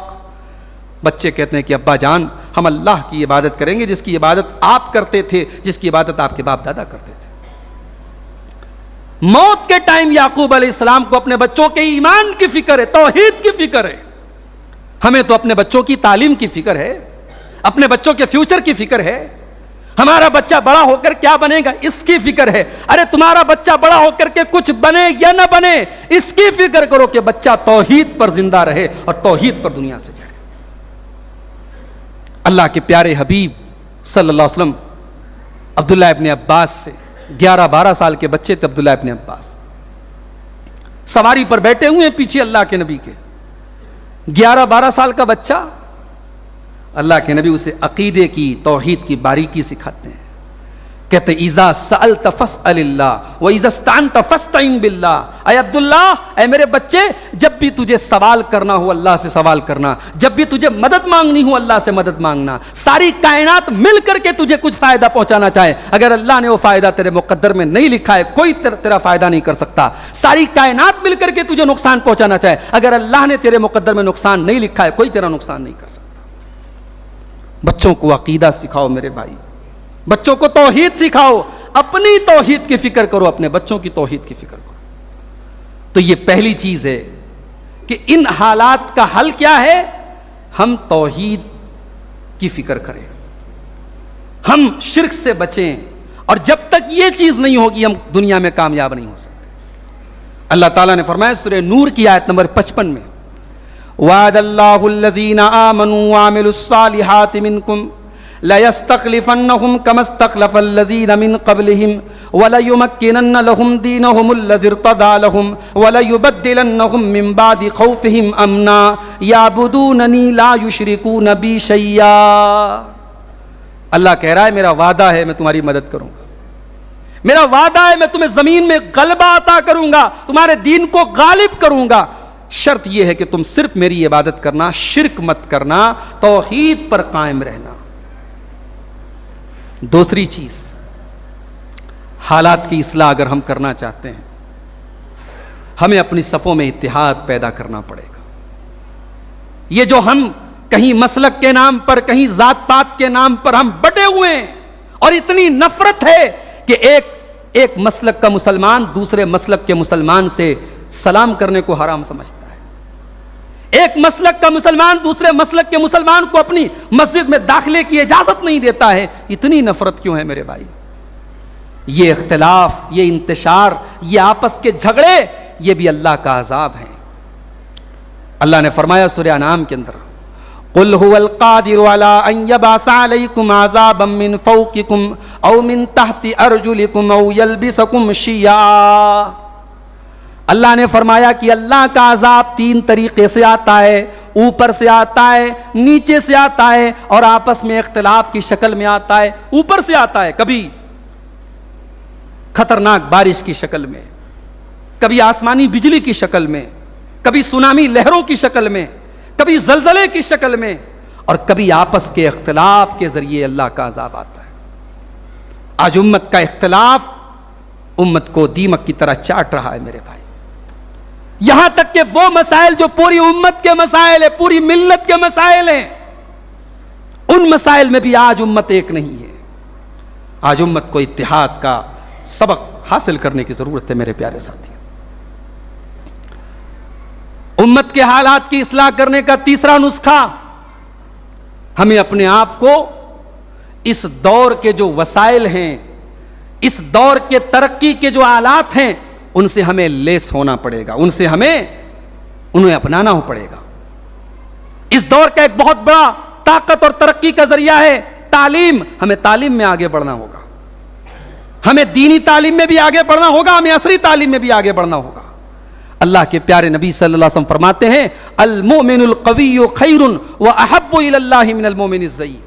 بچے کہتے ہیں کہ ابا جان ہم اللہ کی عبادت کریں گے جس کی عبادت آپ کرتے تھے, جس کی عبادت آپ کے باپ دادا کرتے تھے. موت کے ٹائم یعقوب علیہ السلام کو اپنے بچوں کے ایمان کی فکر ہے, توحید کی فکر ہے. ہمیں تو اپنے بچوں کی تعلیم کی فکر ہے, اپنے بچوں کے فیوچر کی فکر ہے, ہمارا بچہ بڑا ہو کر کیا بنے گا اس کی فکر ہے. ارے تمہارا بچہ بڑا ہو کر کے کچھ بنے یا نہ بنے اس کی فکر کرو کہ بچہ توحید پر زندہ رہے اور توحید پر دنیا سے جائے. اللہ کے پیارے حبیب صلی اللہ علیہ وسلم عبداللہ ابن عباس سے 11-12 سال کے بچے تھے. عبداللہ ابن عباس سواری پر بیٹھے ہوئے ہیں پیچھے اللہ کے نبی کے, 11-12 سال کا بچہ. اللہ کے نبی اسے عقیدے کی, توحید کی باریکی سکھاتے ہیں. کہتے اذا سألت فاسأل اللہ واذا استعنت فاستعن باللہ. اے عبداللہ, اے میرے بچے, جب بھی تجھے سوال کرنا ہو اللہ سے سوال کرنا, جب بھی تجھے مدد مانگنی ہو اللہ سے مدد مانگنا. ساری کائنات مل کر کے تجھے کچھ فائدہ پہنچانا چاہے, اگر اللہ نے وہ فائدہ تیرے مقدر میں نہیں لکھا ہے کوئی تیرا فائدہ نہیں کر سکتا. ساری کائنات مل کر کے تجھے نقصان پہنچانا چاہے, اگر اللہ نے تیرے مقدر میں نقصان نہیں لکھا ہے کوئی تیرا نقصان نہیں کر سکتا. بچوں کو عقیدہ سکھاؤ میرے بھائی, بچوں کو توحید سکھاؤ, اپنی توحید کی فکر کرو, اپنے بچوں کی توحید کی فکر کرو. تو یہ پہلی چیز ہے کہ ان حالات کا حل کیا ہے, ہم توحید کی فکر کریں, ہم شرک سے بچیں, اور جب تک یہ چیز نہیں ہوگی ہم دنیا میں کامیاب نہیں ہو سکتے. اللہ تعالیٰ نے فرمایا سورہ نور کی آیت نمبر 55 میں, وعد اللہ الذین آمنوا وعملوا الصالحات منکم لَيَسْتَخْلِفَنَّهُمْ كَمَا اسْتَخْلَفَ الَّذِينَ مِنْ قَبْلِهِمْ وَلَيُمَكِّنَنَّ لَهُمْ دِينَهُمُ الَّذِي ارْتَضَىٰ لَهُمْ وَلَيُبَدِّلَنَّهُمْ مِنْ بَعْدِ خَوْفِهِمْ أَمْنًا يَعْبُدُونَنِي لَا يُشْرِكُونَ بِي شَيْئًا. اللہ کہہ رہا ہے میرا وعدہ ہے میں تمہاری مدد کروں گا، میرا وعدہ ہے میں تمہیں زمین میں غلبہ عطا کروں گا، تمہارے دین کو غالب کروں گا. شرط یہ ہے کہ تم صرف میری عبادت کرنا، شرک مت کرنا، توحید پر قائم رہنا. دوسری چیز، حالات کی اصلاح اگر ہم کرنا چاہتے ہیں ہمیں اپنی صفوں میں اتحاد پیدا کرنا پڑے گا. یہ جو ہم کہیں مسلک کے نام پر، کہیں ذات پات کے نام پر ہم بٹے ہوئے ہیں اور اتنی نفرت ہے کہ ایک مسلک کا مسلمان دوسرے مسلک کے مسلمان سے سلام کرنے کو حرام سمجھتا ہے، ایک مسلک کا مسلمان دوسرے مسلک کے مسلمان کو اپنی مسجد میں داخلے کی اجازت نہیں دیتا ہے. اتنی نفرت کیوں ہے میرے بھائی؟ یہ اختلاف، یہ انتشار، یہ آپس کے جھگڑے، یہ بھی اللہ کا عذاب ہے. اللہ نے فرمایا سورہ انعام کے اندر قل هو القادر على ان يبعث عليكم عذابا من فوقكم او من تحت ارجلكم او يلبسكم شيعا. اللہ نے فرمایا کہ اللہ کا عذاب تین طریقے سے آتا ہے، اوپر سے آتا ہے، نیچے سے آتا ہے اور آپس میں اختلاف کی شکل میں آتا ہے. اوپر سے آتا ہے کبھی خطرناک بارش کی شکل میں، کبھی آسمانی بجلی کی شکل میں، کبھی سونامی لہروں کی شکل میں، کبھی زلزلے کی شکل میں، اور کبھی آپس کے اختلاف کے ذریعے اللہ کا عذاب آتا ہے. آج امت کا اختلاف امت کو دیمک کی طرح چاٹ رہا ہے میرے بھائی. یہاں تک کہ وہ مسائل جو پوری امت کے مسائل ہیں، پوری ملت کے مسائل ہیں، ان مسائل میں بھی آج امت ایک نہیں ہے. آج امت کو اتحاد کا سبق حاصل کرنے کی ضرورت ہے میرے پیارے ساتھی. امت کے حالات کی اصلاح کرنے کا تیسرا نسخہ، ہمیں اپنے آپ کو اس دور کے جو وسائل ہیں، اس دور کے ترقی کے جو آلات ہیں، ان سے ہمیں لیس ہونا پڑے گا، انہیں اپنانا ہو پڑے گا. اس دور کا ایک بہت بڑا طاقت اور ترقی کا ذریعہ ہے تعلیم. ہمیں تعلیم میں آگے بڑھنا ہوگا، ہمیں دینی تعلیم میں بھی آگے بڑھنا ہوگا، ہمیں عصری تعلیم میں بھی آگے بڑھنا ہوگا. اللہ کے پیارے نبی صلی اللہ علیہ وسلم فرماتے ہیں المؤمن القوی خیر واحب الی اللہ من المؤمن الضعیف.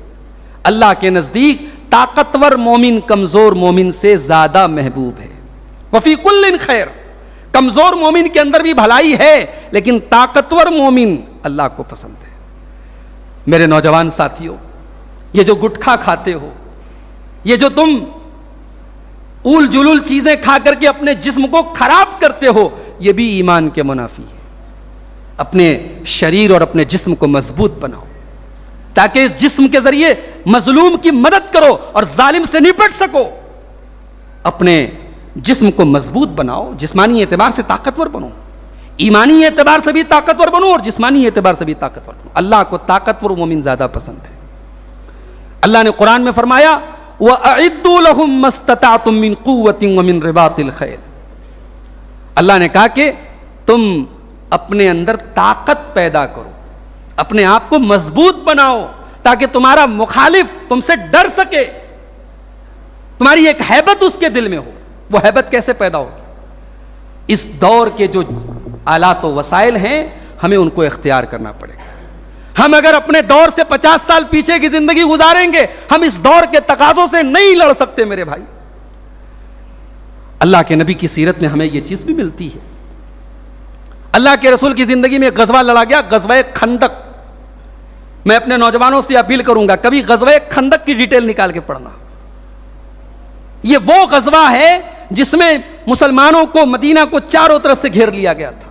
اللہ کے نزدیک طاقتور مومن کمزور مومن سے زیادہ محبوب ہے. وفی کل خیر، کمزور مومن کے اندر بھی بھلائی ہے لیکن طاقتور مومن اللہ کو پسند ہے. میرے نوجوان ساتھیوں، یہ جو گٹکھا کھاتے ہو، یہ جو تم اول جلول چیزیں کھا کر کے اپنے جسم کو خراب کرتے ہو، یہ بھی ایمان کے منافی ہے. اپنے شریر اور اپنے جسم کو مضبوط بناؤ تاکہ اس جسم کے ذریعے مظلوم کی مدد کرو اور ظالم سے نپٹ سکو. اپنے جسم کو مضبوط بناؤ، جسمانی اعتبار سے طاقتور بنو، ایمانی اعتبار سے بھی طاقتور بنو اور جسمانی اعتبار سے بھی طاقتور بنو. اللہ کو طاقتور مومن زیادہ پسند ہے. اللہ نے قرآن میں فرمایا وَأَعِدُّوا لَهُم مَّا اسْتَطَعْتُم مِّن قُوَّةٍ وَمِن رِّبَاطِ الْخَيْلِ. اللہ نے کہا کہ تم اپنے اندر طاقت پیدا کرو، اپنے آپ کو مضبوط بناؤ تاکہ تمہارا مخالف تم سے ڈر سکے، تمہاری ایک ہیبت اس کے دل میں ہو. وہ ہیبت کیسے پیدا ہوگی؟ اس دور کے جو آلات و وسائل ہیں ہمیں ان کو اختیار کرنا پڑے گا. ہم اگر اپنے دور سے 50 سال پیچھے کی زندگی گزاریں گے ہم اس دور کے تقاضوں سے نہیں لڑ سکتے میرے بھائی. اللہ کے نبی کی سیرت میں ہمیں یہ چیز بھی ملتی ہے. اللہ کے رسول کی زندگی میں ایک غزوہ لڑا گیا، غزوہ خندق. میں اپنے نوجوانوں سے اپیل کروں گا کبھی غزوہ خندق کی ڈیٹیل نکال کے پڑھنا. یہ وہ غزوہ ہے جس میں مسلمانوں کو مدینہ کو چاروں طرف سے گھیر لیا گیا تھا.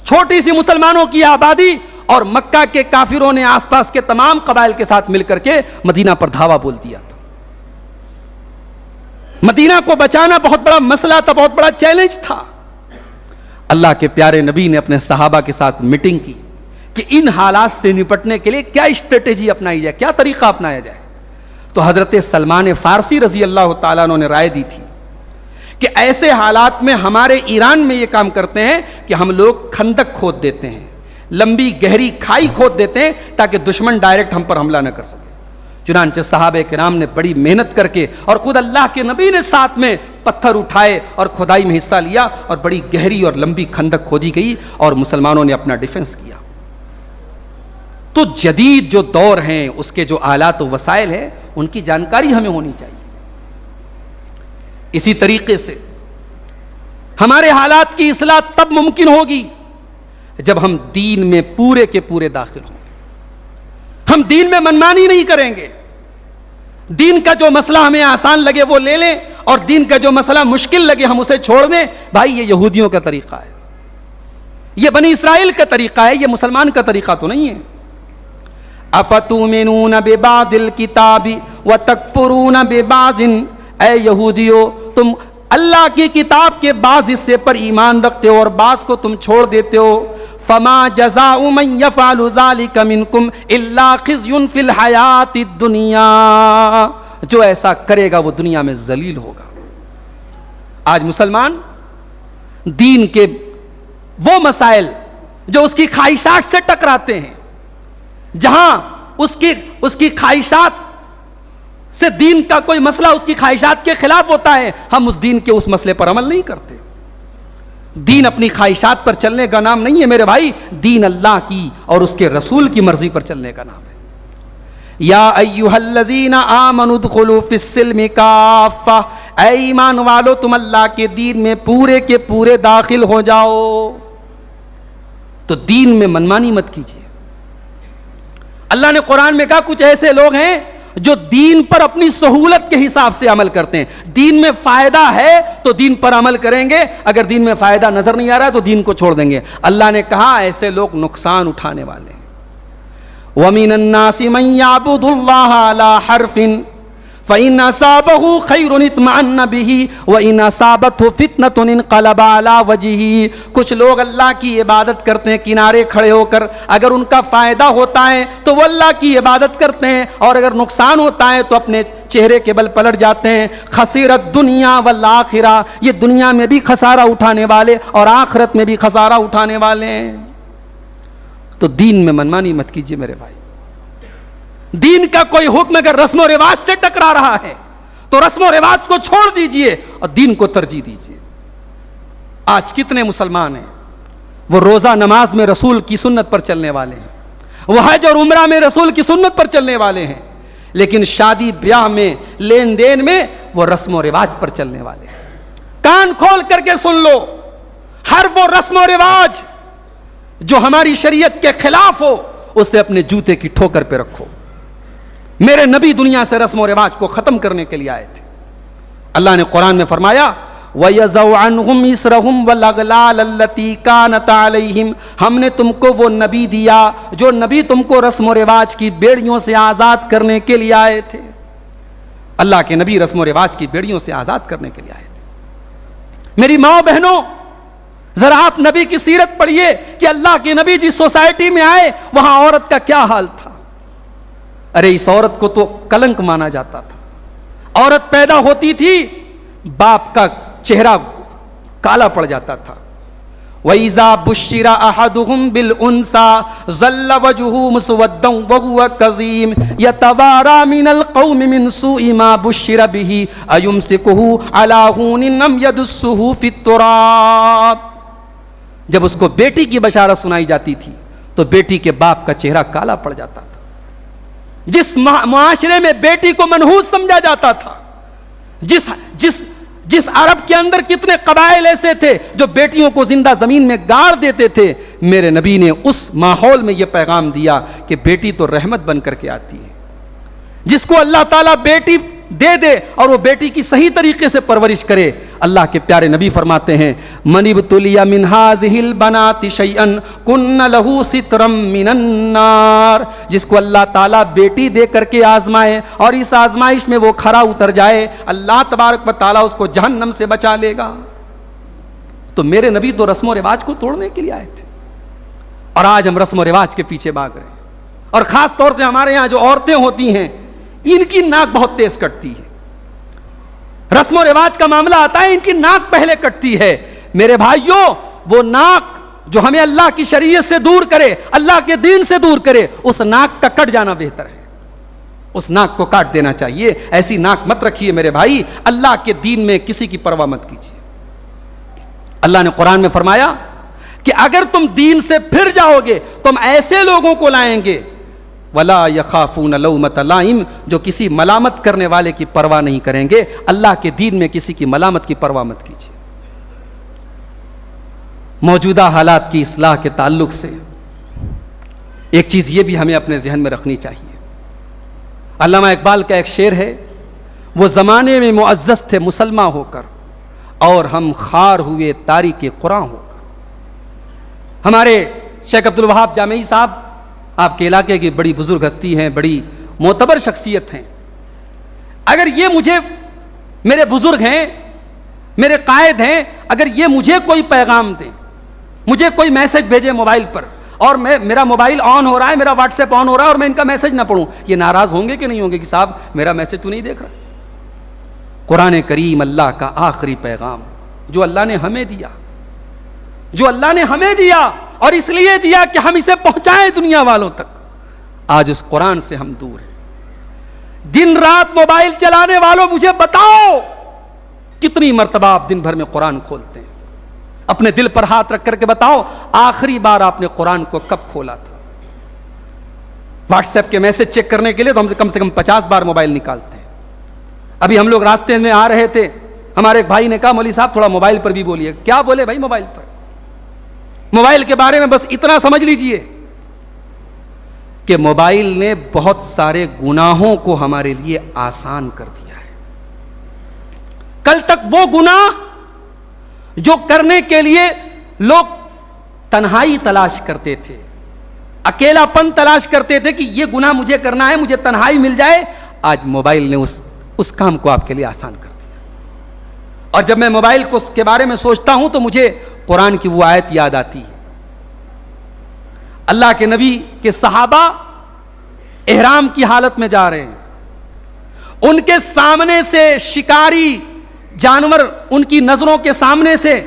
چھوٹی سی مسلمانوں کی آبادی اور مکہ کے کافروں نے آس پاس کے تمام قبائل کے ساتھ مل کر کے مدینہ پر دھاوا بول دیا تھا. مدینہ کو بچانا بہت بڑا مسئلہ تھا، بہت بڑا چیلنج تھا. اللہ کے پیارے نبی نے اپنے صحابہ کے ساتھ میٹنگ کی کہ ان حالات سے نپٹنے کے لیے کیا اسٹریٹجی اپنائی جائے، کیا طریقہ اپنایا جائے. تو حضرت سلمان فارسی رضی اللہ تعالیٰ عنہ نے رائے دی تھی کہ ایسے حالات میں ہمارے ایران میں یہ کام کرتے ہیں کہ ہم لوگ خندق کھود دیتے ہیں، لمبی گہری کھائی کھود دیتے ہیں تاکہ دشمن ڈائریکٹ ہم پر حملہ نہ کر سکے. چنانچہ صحابہ کرام نے بڑی محنت کر کے اور خود اللہ کے نبی نے ساتھ میں پتھر اٹھائے اور کھدائی میں حصہ لیا اور بڑی گہری اور لمبی کھندق کھودی گئی اور مسلمانوں نے اپنا ڈیفنس کیا. تو جدید جو دور ہیں اس کے جو آلات و وسائل ہیں ان کی جانکاری ہمیں ہونی چاہیے. اسی طریقے سے ہمارے حالات کی اصلاح تب ممکن ہوگی جب ہم دین میں پورے کے پورے داخل ہوں. ہم دین میں منمانی نہیں کریں گے. دین کا جو مسئلہ ہمیں آسان لگے وہ لے لیں اور دین کا جو مسئلہ مشکل لگے ہم اسے چھوڑ دیں. بھائی یہ یہودیوں کا طریقہ ہے, یہ بنی اسرائیل کا طریقہ ہے, یہ مسلمان کا طریقہ تو نہیں ہے. افتؤمنون ببعض الکتاب وتکفرون ببعض, اے یہودیو تم اللہ کی کتاب کے بعض حصے پر ایمان رکھتے ہو اور بعض کو تم چھوڑ دیتے ہو. فما جزاء من يفعل ذلك منكم الا خزي في الحیات الدنیا, جو ایسا کرے گا وہ دنیا میں ذلیل ہوگا. آج مسلمان دین کے وہ مسائل جو اس کی خواہشات سے ٹکراتے ہیں, جہاں اس کی خواہشات سے دین کا کوئی مسئلہ اس کی خواہشات کے خلاف ہوتا ہے, ہم اس دین کے اس مسئلے پر عمل نہیں کرتے. دین اپنی خواہشات پر چلنے کا نام نہیں ہے میرے بھائی, دین اللہ کی اور اس کے رسول کی مرضی پر چلنے کا نام ہے. یا ایھا الذین آمنوا ادخلوا فی السلم کافہ, اے ایمان والو تم اللہ کے دین میں پورے کے پورے داخل ہو جاؤ. تو دین میں منمانی مت کیجیے. اللہ نے قرآن میں کہا کچھ ایسے لوگ ہیں جو دین پر اپنی سہولت کے حساب سے عمل کرتے ہیں. دین میں فائدہ ہے تو دین پر عمل کریں گے, اگر دین میں فائدہ نظر نہیں آ رہا ہے تو دین کو چھوڑ دیں گے. اللہ نے کہا ایسے لوگ نقصان اٹھانے والے ہیں. وَمِنَ النَّاسِ مَن يَعْبُدُ اللَّهَ عَلَى حَرْفٍ فَإِنْ أَصَابَهُ خَيْرٌ اطْمَأَنَّ بِهِ وَإِنْ أَصَابَتْهُ فِتْنَةٌ انقلب عَلَى وَجْهِهِ. کچھ لوگ اللہ کی عبادت کرتے ہیں کنارے کھڑے ہو کر, اگر ان کا فائدہ ہوتا ہے تو وہ اللہ کی عبادت کرتے ہیں اور اگر نقصان ہوتا ہے تو اپنے چہرے کے بل پلٹ جاتے ہیں. خسرت دنیا والآخرہ, یہ دنیا میں بھی خسارہ اٹھانے والے اور آخرت میں بھی خسارہ اٹھانے والے ہیں. تو دین میں منمانی مت کیجیے میرے بھائی. دین کا کوئی حکم اگر رسم و رواج سے ٹکرا رہا ہے تو رسم و رواج کو چھوڑ دیجئے اور دین کو ترجیح دیجئے. آج کتنے مسلمان ہیں وہ روزہ نماز میں رسول کی سنت پر چلنے والے ہیں, وہ حج اور عمرہ میں رسول کی سنت پر چلنے والے ہیں, لیکن شادی بیاہ میں لین دین میں وہ رسم و رواج پر چلنے والے ہیں. کان کھول کر کے سن لو, ہر وہ رسم و رواج جو ہماری شریعت کے خلاف ہو اسے اپنے جوتے کی ٹھوکر پہ رکھو. میرے نبی دنیا سے رسم و رواج کو ختم کرنے کے لیے آئے تھے. اللہ نے قرآن میں فرمایا وَيَضَعُ عَنْهُمْ إِصْرَهُمْ وَالْأَغْلَالَ الَّتِي كَانَتْ عَلَيْهِمْ, ہم نے تم کو وہ نبی دیا جو نبی تم کو رسم و رواج کی بیڑیوں سے آزاد کرنے کے لیے آئے تھے. اللہ کے نبی رسم و رواج کی بیڑیوں سے آزاد کرنے کے لیے آئے تھے. میری ماں بہنوں, ذرا آپ نبی کی سیرت پڑھیے کہ اللہ کے نبی جس سوسائٹی میں آئے وہاں عورت کا کیا حال تھا. ارے اس عورت کو تو کلنک مانا جاتا تھا. عورت پیدا ہوتی تھی باپ کا چہرہ کالا پڑ جاتا تھا. وَإِذَا بُشِّرَ أَحَدُهُمْ بِالْأُنْثَى ظَلَّ وَجْهُهُ مُسْوَدًّا وَهُوَ كَظِيمٌ يَتَوَارَى مِنَ الْقَوْمِ مِنْ سُوءِ مَا بُشِّرَ بِهِ أَيُمْسِكُهُ عَلَى هُونٍ أَمْ يَدُسُّهُ فِي التُّرَابِ. جب اس کو بیٹی کی بشارت سنائی جاتی تھی تو بیٹی کے باپ کا چہرہ کالا پڑ جاتا تھا. جس معاشرے میں بیٹی کو منحوس سمجھا جاتا تھا, جس عرب کے اندر کتنے قبائل ایسے تھے جو بیٹیوں کو زندہ زمین میں گاڑ دیتے تھے, میرے نبی نے اس ماحول میں یہ پیغام دیا کہ بیٹی تو رحمت بن کر کے آتی ہے. جس کو اللہ تعالیٰ بیٹی دے دے اور وہ بیٹی کی صحیح طریقے سے پرورش کرے. اللہ کے پیارے نبی فرماتے ہیں من ابتلی من هذه البنات شيئا كن له سترا من النار. جس کو اللہ تعالیٰ بیٹی دے کر کے آزمائے اور اس آزمائش میں وہ کھرا اتر جائے, اللہ تبارک و تعالیٰ اس کو جہنم سے بچا لے گا. تو میرے نبی تو رسم و رواج کو توڑنے کے لیے آئے تھے اور آج ہم رسم و رواج کے پیچھے بھاگ رہے ہیں. اور خاص طور سے ہمارے یہاں جو عورتیں ہوتی ہیں ان کی ناک بہت تیز کٹتی ہے. رسم و رواج کا معاملہ آتا ہے ان کی ناک پہلے کٹتی ہے. میرے بھائیوں, وہ ناک جو ہمیں اللہ کی شریعت سے دور کرے, اللہ کے دین سے دور کرے, اس ناک کا کٹ جانا بہتر ہے. اس ناک کو کاٹ دینا چاہیے. ایسی ناک مت رکھیے میرے بھائی. اللہ کے دین میں کسی کی پرواہ مت کیجیے. اللہ نے قرآن میں فرمایا کہ اگر تم دین سے پھر جاؤ گے تو ہم ایسے لوگوں کو لائیں گے وَلَا يَخَافُونَ لَوْمَةَ لَائِمٍ جو کسی ملامت کرنے والے کی پرواہ نہیں کریں گے. اللہ کے دین میں کسی کی ملامت کی پرواہ مت کیجیے. موجودہ حالات کی اصلاح کے تعلق سے ایک چیز یہ بھی ہمیں اپنے ذہن میں رکھنی چاہیے. علامہ اقبال کا ایک شعر ہے, وہ زمانے میں معزز تھے مسلمان ہو کر اور ہم خار ہوئے تاریک قرآن ہو کر. ہمارے شیخ عبدالوہاب جامعی صاحب آپ کے علاقے کی بڑی بزرگ ہستی ہیں, بڑی معتبر شخصیت ہیں. اگر یہ مجھے, میرے بزرگ ہیں, میرے قائد ہیں, اگر یہ مجھے کوئی پیغام دیں, مجھے کوئی میسج بھیجے موبائل پر اور میرا موبائل آن ہو رہا ہے, میرا واٹس ایپ آن ہو رہا ہے اور میں ان کا میسج نہ پڑھوں, یہ ناراض ہوں گے کہ نہیں ہوں گے کہ صاحب میرا میسج تو نہیں دیکھ رہا؟ قرآن کریم اللہ کا آخری پیغام جو اللہ نے ہمیں دیا, جو اللہ نے ہمیں دیا اور اس لیے دیا کہ ہم اسے پہنچائیں دنیا والوں تک. آج اس قرآن سے ہم دور ہیں. دن رات موبائل چلانے والوں مجھے بتاؤ کتنی مرتبہ آپ دن بھر میں قرآن کھولتے ہیں؟ اپنے دل پر ہاتھ رکھ کر کے بتاؤ آخری بار آپ نے قرآن کو کب کھولا تھا؟ واٹس ایپ کے میسج چیک کرنے کے لیے تو ہم سے کم 50 بار موبائل نکالتے ہیں. ابھی ہم لوگ راستے میں آ رہے تھے, ہمارے ایک بھائی نے کہا مولوی صاحب تھوڑا موبائل پر بھی بولیے. کیا بولے بھائی موبائل پر؟ موبائل کے بارے میں بس اتنا سمجھ لیجئے کہ موبائل نے بہت سارے گناہوں کو ہمارے لیے آسان کر دیا ہے. کل تک وہ گناہ جو کرنے کے لیے لوگ تنہائی تلاش کرتے تھے, اکیلا پن تلاش کرتے تھے کہ یہ گناہ مجھے کرنا ہے, مجھے تنہائی مل جائے, آج موبائل نے اس کام کو آپ کے لیے آسان کر دیا. اور جب میں موبائل کو کے بارے میں سوچتا ہوں تو مجھے قرآن کی وہ آیت یاد آتی ہے. اللہ کے نبی کے صحابہ احرام کی حالت میں جا رہے ہیں, ان کے سامنے سے شکاری جانور ان کی نظروں کے سامنے سے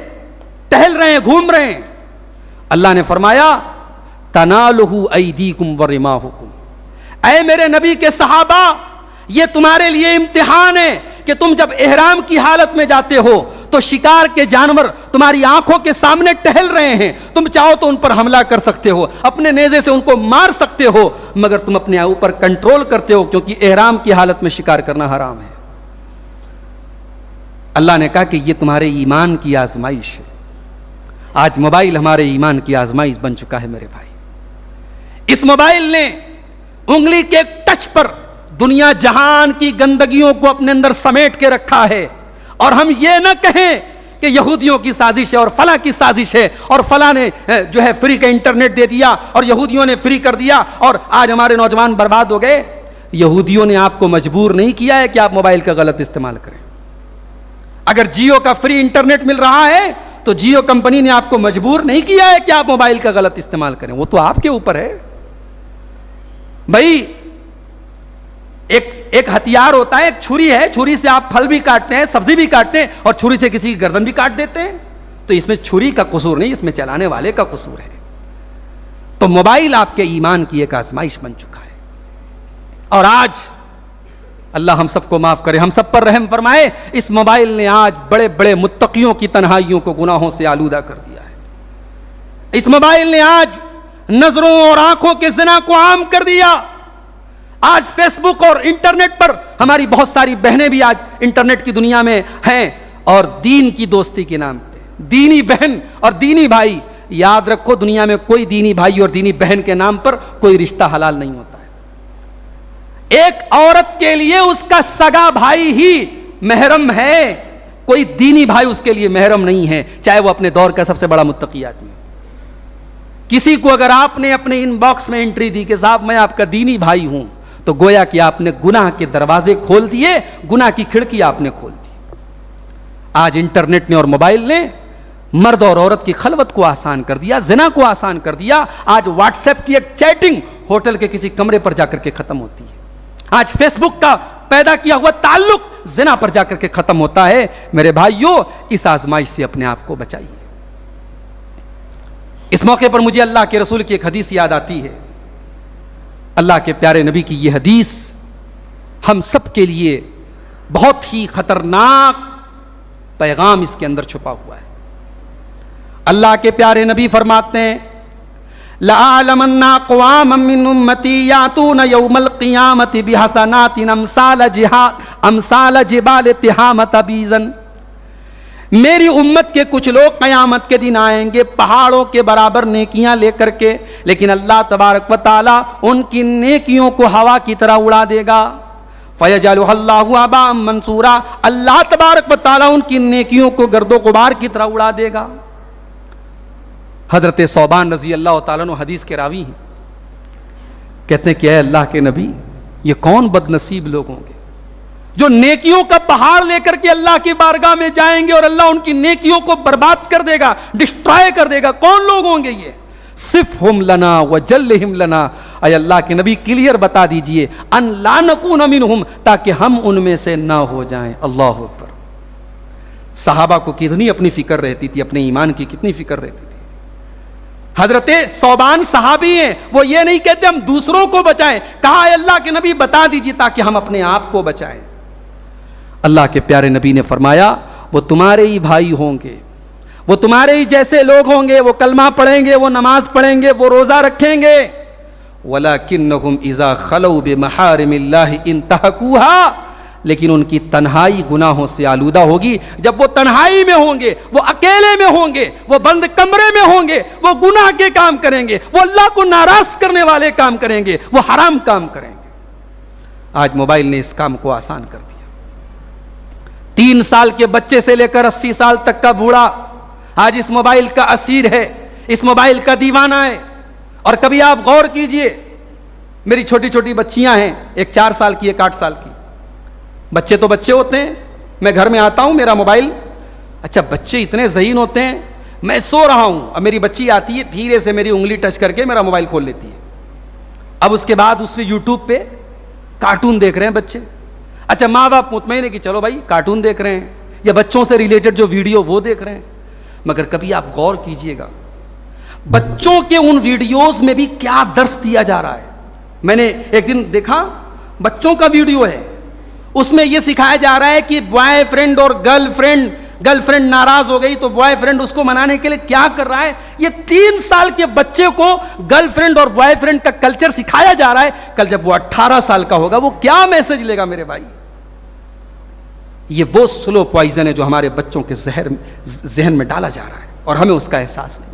ٹہل رہے ہیں, گھوم رہے ہیں. اللہ نے فرمایا تنالہ ایدیکم ورماحکم, اے میرے نبی کے صحابہ یہ تمہارے لیے امتحان ہے کہ تم جب احرام کی حالت میں جاتے ہو تو شکار کے جانور تمہاری آنکھوں کے سامنے ٹہل رہے ہیں, تم چاہو تو ان پر حملہ کر سکتے ہو, اپنے نیزے سے ان کو مار سکتے ہو, مگر تم اپنے اوپر کنٹرول کرتے ہو کیونکہ احرام کی حالت میں شکار کرنا حرام ہے. اللہ نے کہا کہ یہ تمہارے ایمان کی آزمائش ہے. آج موبائل ہمارے ایمان کی آزمائش بن چکا ہے میرے بھائی. اس موبائل نے انگلی کے ٹچ پر دنیا جہان کی گندگیوں کو اپنے اندر سمیٹ کے رکھا ہے. اور ہم یہ نہ کہیں کہ یہودیوں کی سازش ہے اور فلاں کی سازش ہے اور فلاں نے جو ہے فری کا انٹرنیٹ دے دیا اور یہودیوں نے فری کر دیا اور آج ہمارے نوجوان برباد ہو گئے. یہودیوں نے آپ کو مجبور نہیں کیا ہے کہ آپ موبائل کا غلط استعمال کریں. اگر جیو کا فری انٹرنیٹ مل رہا ہے تو جیو کمپنی نے آپ کو مجبور نہیں کیا ہے کہ آپ موبائل کا غلط استعمال کریں, وہ تو آپ کے اوپر ہے. بھائی ایک ہتھیار ہوتا ہے, ایک چھری ہے, چھری سے آپ پھل بھی کاٹتے ہیں, سبزی بھی کاٹتے ہیں اور چھری سے کسی کی گردن بھی کاٹ دیتے ہیں. تو اس میں چھری کا قصور نہیں, اس میں چلانے والے کا قصور ہے. تو موبائل آپ کے ایمان کی ایک آزمائش بن چکا ہے. اور آج اللہ ہم سب کو معاف کرے, ہم سب پر رحم فرمائے, اس موبائل نے آج بڑے بڑے متقیوں کی تنہائیوں کو گناہوں سے آلودہ کر دیا ہے. اس موبائل نے آج نظروں اور آنکھوں کے زنا کو عام کر دیا. آج فیس بک اور انٹرنیٹ پر ہماری بہت ساری بہنیں بھی آج انٹرنیٹ کی دنیا میں ہیں اور دین کی دوستی کے نام پہ, دینی بہن اور دینی بھائی, یاد رکھو دنیا میں کوئی دینی بھائی اور دینی بہن کے نام پر کوئی رشتہ حلال نہیں ہوتا ہے. ایک عورت کے لیے اس کا سگا بھائی ہی محرم ہے, کوئی دینی بھائی اس کے لیے محرم نہیں ہے, چاہے وہ اپنے دور کا سب سے بڑا متقی آدمی. کسی کو اگر آپ نے اپنے ان باکس میں انٹری دی کہ صاحب میں آپ کا دینی بھائی ہوں, تو گویا کہ آپ نے گناہ کے دروازے کھول دیے, گناہ کی کھڑکی آپ نے کھول دی. آج انٹرنیٹ نے اور موبائل نے مرد اور عورت کی خلوت کو آسان کر دیا, زنا کو آسان کر دیا. آج واٹس ایپ کی ایک چیٹنگ ہوٹل کے کسی کمرے پر جا کر کے ختم ہوتی ہے. آج فیس بک کا پیدا کیا ہوا تعلق زنا پر جا کر کے ختم ہوتا ہے. میرے بھائیوں, اس آزمائش سے اپنے آپ کو بچائیے. اس موقع پر مجھے اللہ کے رسول کی ایک حدیث یاد آتی ہے. اللہ کے پیارے نبی کی یہ حدیث ہم سب کے لیے بہت ہی خطرناک پیغام اس کے اندر چھپا ہوا ہے. اللہ کے پیارے نبی فرماتے ہیں لَأَعْلَمَنَّ أَقْوَامًا مِّنْ أُمَّتِي يَأْتُونَ يَوْمَ الْقِيَامَةِ بِحَسَنَاتٍ أَمْثَالَ جِبَالِ تِحَامَةَ بِيضًا. میری امت کے کچھ لوگ قیامت کے دن آئیں گے پہاڑوں کے برابر نیکیاں لے کر کے، لیکن اللہ تبارک و تعالی ان کی نیکیوں کو ہوا کی طرح اڑا دے گا. فَيَجْعَلُهَا اللَّهُ هَبَاءً مَنثُورًا. اللہ تبارک و تعالی ان کی نیکیوں کو گرد و غبار کی طرح اڑا دے گا. حضرت ثوبان رضی اللہ تعالیٰ عنہ حدیث کے راوی ہیں، کہتے ہیں کہ اے اللہ کے نبی، یہ کون بد نصیب لوگ ہوں گے جو نیکیوں کا پہاڑ لے کر کے اللہ کی بارگاہ میں جائیں گے اور اللہ ان کی نیکیوں کو برباد کر دے گا، ڈسٹرائے کر دے گا. کون لوگ ہوں گے یہ؟ صفہم لنا وجلہم لنا. اے اللہ کے نبی کلیئر بتا دیجئے ان لا نکون منہم، تاکہ ہم ان میں سے نہ ہو جائیں. اللہ اکبر. صحابہ کو کتنی اپنی فکر رہتی تھی، اپنے ایمان کی کتنی فکر رہتی تھی. حضرت ثوبان صحابی ہیں، وہ یہ نہیں کہتے ہم دوسروں کو بچائیں، کہا اے اللہ کے نبی بتا دیجئے تاکہ ہم اپنے آپ کو بچائیں. اللہ کے پیارے نبی نے فرمایا وہ تمہارے ہی بھائی ہوں گے، وہ تمہارے ہی جیسے لوگ ہوں گے، وہ کلمہ پڑھیں گے، وہ نماز پڑھیں گے، وہ روزہ رکھیں گے. وَلَكِنَّهُمْ إِذَا خَلَوْا بِمَحَارِمِ اللَّهِ انْتَهَكُوهَا. لیکن ان کی تنہائی گناہوں سے آلودہ ہوگی. جب وہ تنہائی میں ہوں گے، وہ اکیلے میں ہوں گے، وہ بند کمرے میں ہوں گے، وہ گناہ کے کام کریں گے، وہ اللہ کو ناراض کرنے والے کام کریں گے، وہ حرام کام کریں گے. آج موبائل نے اس کام کو آسان کر دیا. 3 سال کے بچے سے لے کر 80 سال تک کا بوڑھا آج اس موبائل کا اسیر ہے، اس موبائل کا دیوانہ ہے. اور کبھی آپ غور کیجئے، میری چھوٹی چھوٹی بچیاں ہیں، ایک 4 سال کی، ایک 8 سال کی. بچے تو بچے ہوتے ہیں، میں گھر میں آتا ہوں میرا موبائل، اچھا بچے اتنے ذہین ہوتے ہیں، میں سو رہا ہوں اور میری بچی آتی ہے، دھیرے سے میری انگلی ٹچ کر کے میرا موبائل کھول لیتی ہے. اب اس کے بعد اس پہ یوٹیوب پہ کارٹون دیکھ رہے ہیں بچے. اچھا ماں باپ مطمئن ہے کہ چلو بھائی کارٹون دیکھ رہے ہیں یا بچوں سے ریلیٹڈ جو ویڈیو وہ دیکھ رہے ہیں، مگر کبھی آپ غور کیجئے گا بچوں کے ان ویڈیوز میں بھی کیا درس دیا جا رہا ہے. میں نے ایک دن دیکھا بچوں کا ویڈیو ہے، اس میں یہ سکھایا جا رہا ہے کہ بوائے فرینڈ اور گرل فرینڈ ناراض ہو گئی تو بوائے فرینڈ اس کو منانے کے لیے کیا کر رہا ہے. یہ 3 سال کے بچے کو گرل فرینڈ اور بوائے فرینڈ کا کلچر سکھایا جا رہا ہے. کل جب وہ 18 سال کا ہوگا وہ کیا میسج لے گا میرے بھائی. یہ وہ سلو پوائزن ہے جو ہمارے بچوں کے ذہن میں ڈالا جا رہا ہے اور ہمیں اس کا احساس نہیں.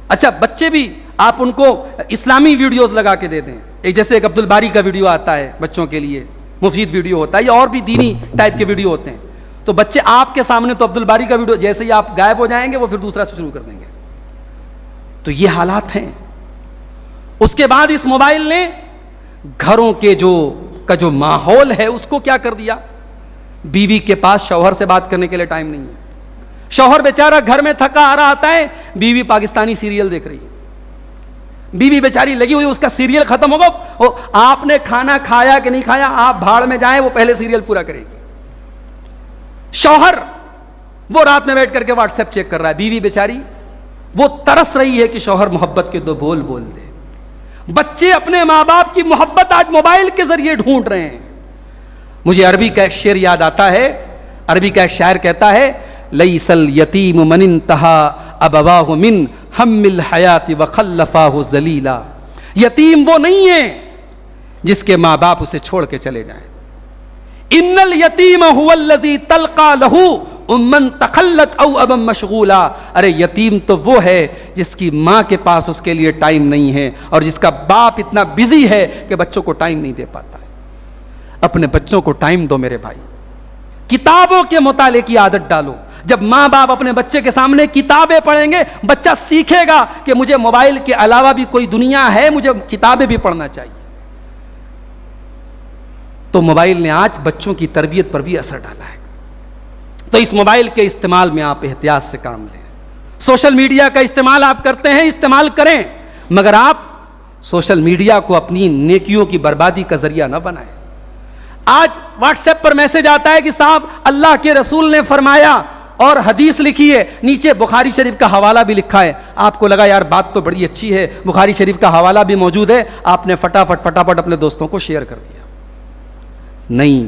اچھا بچے بھی آپ ان کو اسلامی ویڈیوز لگا کے دے دیں، ایک جیسے ایک عبد الباری کا ویڈیو آتا ہے بچوں کے لیے، مفید ویڈیو ہوتا ہے، یا اور بھی دینی ٹائپ کے ویڈیو ہوتے ہیں، تو بچے آپ کے سامنے تو عبد الباری کا ویڈیو جیسے ہی آپ غائب ہو جائیں گے وہ پھر دوسرا شروع کر دیں گے. تو یہ حالات ہیں. اس کے بعد اس موبائل نے گھروں کے جو ماحول ہے اس کو کیا کر دیا. بیوی کے پاس شوہر سے بات کرنے کے لیے ٹائم نہیں ہے. شوہر بیچارہ گھر میں تھکا آ رہا آتا ہے، بیوی پاکستانی سیریل دیکھ رہی ہے، بیوی بیچاری لگی ہوئی، اس کا سیریل ختم ہوگا، آپ نے کھانا کھایا کہ نہیں کھایا آپ بھاڑ میں جائیں، وہ پہلے سیریل پورا کرے گی. شوہر وہ رات میں بیٹھ کر کے واٹس ایپ چیک کر رہا ہے، بیوی بیچاری وہ ترس رہی ہے کہ شوہر محبت کے 2 بول بول دے. بچے اپنے ماں باپ کی محبت آج موبائل کے ذریعے ڈھونڈ رہے ہیں. مجھے عربی کا ایک شعر یاد آتا ہے، عربی کا ایک شاعر کہتا ہے لیس الیتیم من انتہا ابواہ من ہم الحیات وخلفاہ ذلیلا. یتیم وہ نہیں ہے جس کے ماں باپ اسے چھوڑ کے چلے جائیں. ان الیتیم هو الذی تلقى له امن تخلت او ابا مشغولا. ارے یتیم تو وہ ہے جس کی ماں کے پاس اس کے لیے ٹائم نہیں ہے اور جس کا باپ اتنا بزی ہے کہ بچوں کو ٹائم نہیں دے پاتا ہے. اپنے بچوں کو ٹائم دو میرے بھائی، کتابوں کے مطالعے کی عادت ڈالو. جب ماں باپ اپنے بچے کے سامنے کتابیں پڑھیں گے بچہ سیکھے گا کہ مجھے موبائل کے علاوہ بھی کوئی دنیا ہے، مجھے کتابیں بھی پڑھنا چاہیے. تو موبائل نے آج بچوں کی تربیت پر بھی اثر ڈالا ہے. تو اس موبائل کے استعمال میں آپ احتیاط سے کام لیں. سوشل میڈیا کا استعمال آپ کرتے ہیں، استعمال کریں، مگر آپ سوشل میڈیا کو اپنی نیکیوں کی بربادی کا ذریعہ نہ بنائیں. آج واٹس ایپ پر میسج آتا ہے کہ صاحب اللہ کے رسول نے فرمایا اور حدیث لکھی ہے، نیچے بخاری شریف کا حوالہ بھی لکھا ہے. آپ کو لگا یار بات تو بڑی اچھی ہے، بخاری شریف کا حوالہ بھی موجود ہے، آپ نے فٹافٹ اپنے دوستوں کو شیئر کر دیا. نہیں،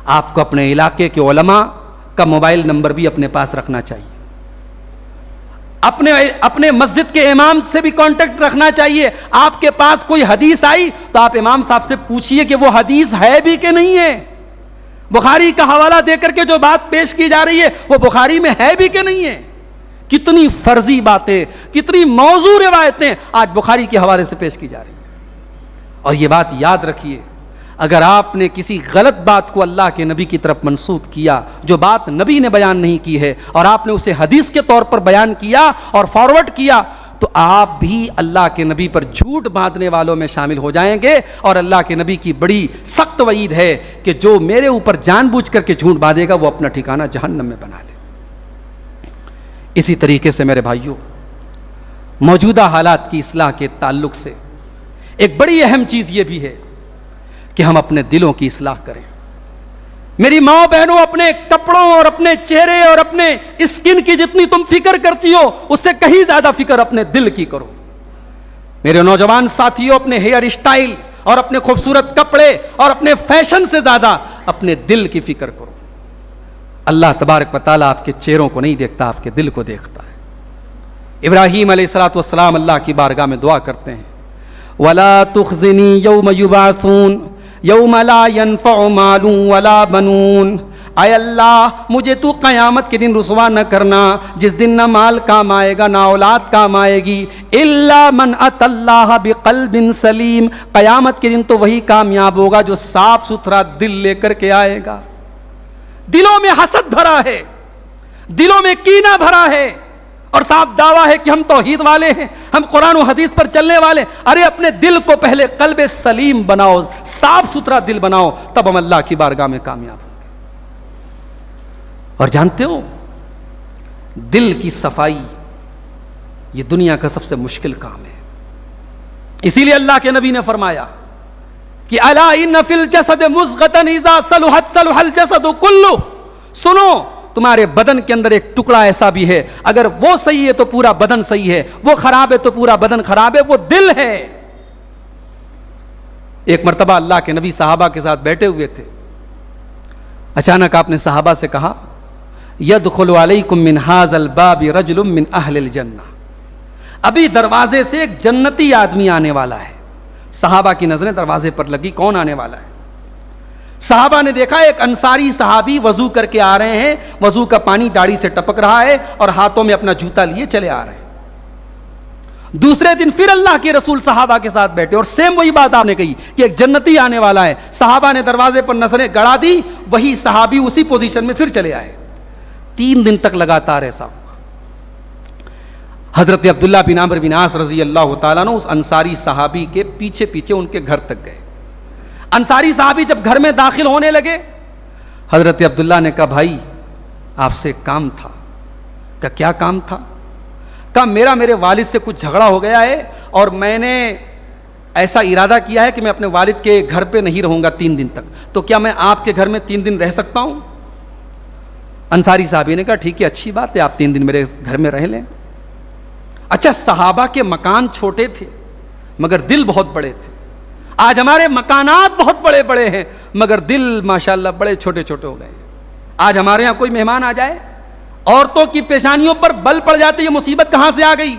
آپ کو اپنے علاقے کے علماء کا موبائل نمبر بھی اپنے پاس رکھنا چاہیے، اپنے مسجد کے امام سے بھی کانٹیکٹ رکھنا چاہیے. آپ کے پاس کوئی حدیث آئی تو آپ امام صاحب سے پوچھئے کہ وہ حدیث ہے بھی کہ نہیں ہے. بخاری کا حوالہ دے کر کے جو بات پیش کی جا رہی ہے وہ بخاری میں ہے بھی کہ نہیں ہے. کتنی فرضی باتیں، کتنی موضوع روایتیں آج بخاری کے حوالے سے پیش کی جا رہی ہیں. اور یہ بات یاد رکھیے، اگر آپ نے کسی غلط بات کو اللہ کے نبی کی طرف منسوب کیا، جو بات نبی نے بیان نہیں کی ہے، اور آپ نے اسے حدیث کے طور پر بیان کیا اور فارورڈ کیا، تو آپ بھی اللہ کے نبی پر جھوٹ باندھنے والوں میں شامل ہو جائیں گے. اور اللہ کے نبی کی بڑی سخت وعید ہے کہ جو میرے اوپر جان بوجھ کر کے جھوٹ باندھے گا وہ اپنا ٹھکانہ جہنم میں بنا لے. اسی طریقے سے میرے بھائیوں، موجودہ حالات کی اصلاح کے تعلق سے ایک بڑی اہم چیز یہ بھی ہے کہ ہم اپنے دلوں کی اصلاح کریں. میری ماں بہنوں، اپنے کپڑوں اور اپنے چہرے اور اپنے اسکن کی جتنی تم فکر کرتی ہو اس سے کہیں زیادہ فکر اپنے دل کی کرو. میرے نوجوان ساتھیوں، اپنے ہیئر اسٹائل اور اپنے خوبصورت کپڑے اور اپنے فیشن سے زیادہ اپنے دل کی فکر کرو. اللہ تبارک و تعالیٰ آپ کے چہروں کو نہیں دیکھتا، آپ کے دل کو دیکھتا ہے. ابراہیم علیہ الصلوۃ والسلام اللہ کی بارگاہ میں دعا کرتے ہیں، وَلَا تُخْزِنِي يَوْمَ يُبْعَثُونَ يَوْمَ لَا يَنفَعُ مَالٌ وَلَا بَنُونَ. اے اللہ، مجھے تو قیامت کے دن رسوا نہ کرنا جس دن نہ مال کام آئے گا نہ اولاد کام آئے گی. إِلَّا مَنْ أَتَى اللَّهَ بِقَلْبٍ سَلِيمٍ. قیامت کے دن تو وہی کامیاب ہوگا جو صاف ستھرا دل لے کر کے آئے گا. دلوں میں حسد بھرا ہے، دلوں میں کینہ بھرا ہے، اور صاف دعویٰ ہے کہ ہم توحید والے ہیں، ہم قرآن و حدیث پر چلنے والے. ارے اپنے دل کو پہلے قلب سلیم بناؤ، صاف ستھرا دل بناؤ، تب ہم اللہ کی بارگاہ میں کامیاب ہوں گے. اور جانتے ہو، دل کی صفائی یہ دنیا کا سب سے مشکل کام ہے. اسی لیے اللہ کے نبی نے فرمایا کہ الا ان فی الجسد مضغۃ اذا صلحت صلح الجسد کلہ. سنو، تمہارے بدن کے اندر ایک ٹکڑا ایسا بھی ہے، اگر وہ صحیح ہے تو پورا بدن صحیح ہے، وہ خراب ہے تو پورا بدن خراب ہے، وہ دل ہے. ایک مرتبہ اللہ کے نبی صحابہ کے ساتھ بیٹھے ہوئے تھے. اچانک آپ نے صحابہ سے کہا، یدخل علیکم من ھذا الباب رجل من اہل الجنہ. ابھی دروازے سے ایک جنتی آدمی آنے والا ہے. صحابہ کی نظریں دروازے پر لگی، کون آنے والا ہے؟ صحابہ نے دیکھا ایک انصاری صحابی وضو کر کے آ رہے ہیں، وضو کا پانی داڑھی سے ٹپک رہا ہے اور ہاتھوں میں اپنا جوتا لیے چلے آ رہے ہیں. دوسرے دن پھر اللہ کے رسول صحابہ کے ساتھ بیٹھے اور سیم وہی بات آپ نے کہی کہ ایک جنتی آنے والا ہے. صحابہ نے دروازے پر نظریں گڑا دی، وہی صحابی اسی پوزیشن میں پھر چلے آئے. 3 دن تک لگاتار ایسا ہوا. حضرت عبداللہ بن عمرو بن عاص رضی اللہ تعالیٰ عنہ اس انصاری صحابی کے پیچھے پیچھے ان کے گھر تک گئے. انصاری صحابی جب گھر میں داخل ہونے لگے، حضرت عبداللہ نے کہا، بھائی آپ سے ایک کام تھا. کہ کیا کام تھا؟ کہا میرے والد سے کچھ جھگڑا ہو گیا ہے اور میں نے ایسا ارادہ کیا ہے کہ میں اپنے والد کے گھر پہ نہیں رہوں گا 3 دن تک، تو کیا میں آپ کے گھر میں 3 دن رہ سکتا ہوں؟ انصاری صحابی نے کہا ٹھیک ہے، اچھی بات ہے، آپ 3 دن میرے گھر میں رہ لیں. اچھا، صحابہ کے مکان چھوٹے تھے مگر دل بہت بڑے تھے. آج ہمارے مکانات بہت بڑے بڑے ہیں مگر دل ماشاءاللہ بڑے چھوٹے چھوٹے ہو گئے. آج ہمارے ہاں کوئی مہمان آ جائے، عورتوں کی پیشانیوں پر بل پڑ جاتی، یہ مصیبت کہاں سے آ گئی؟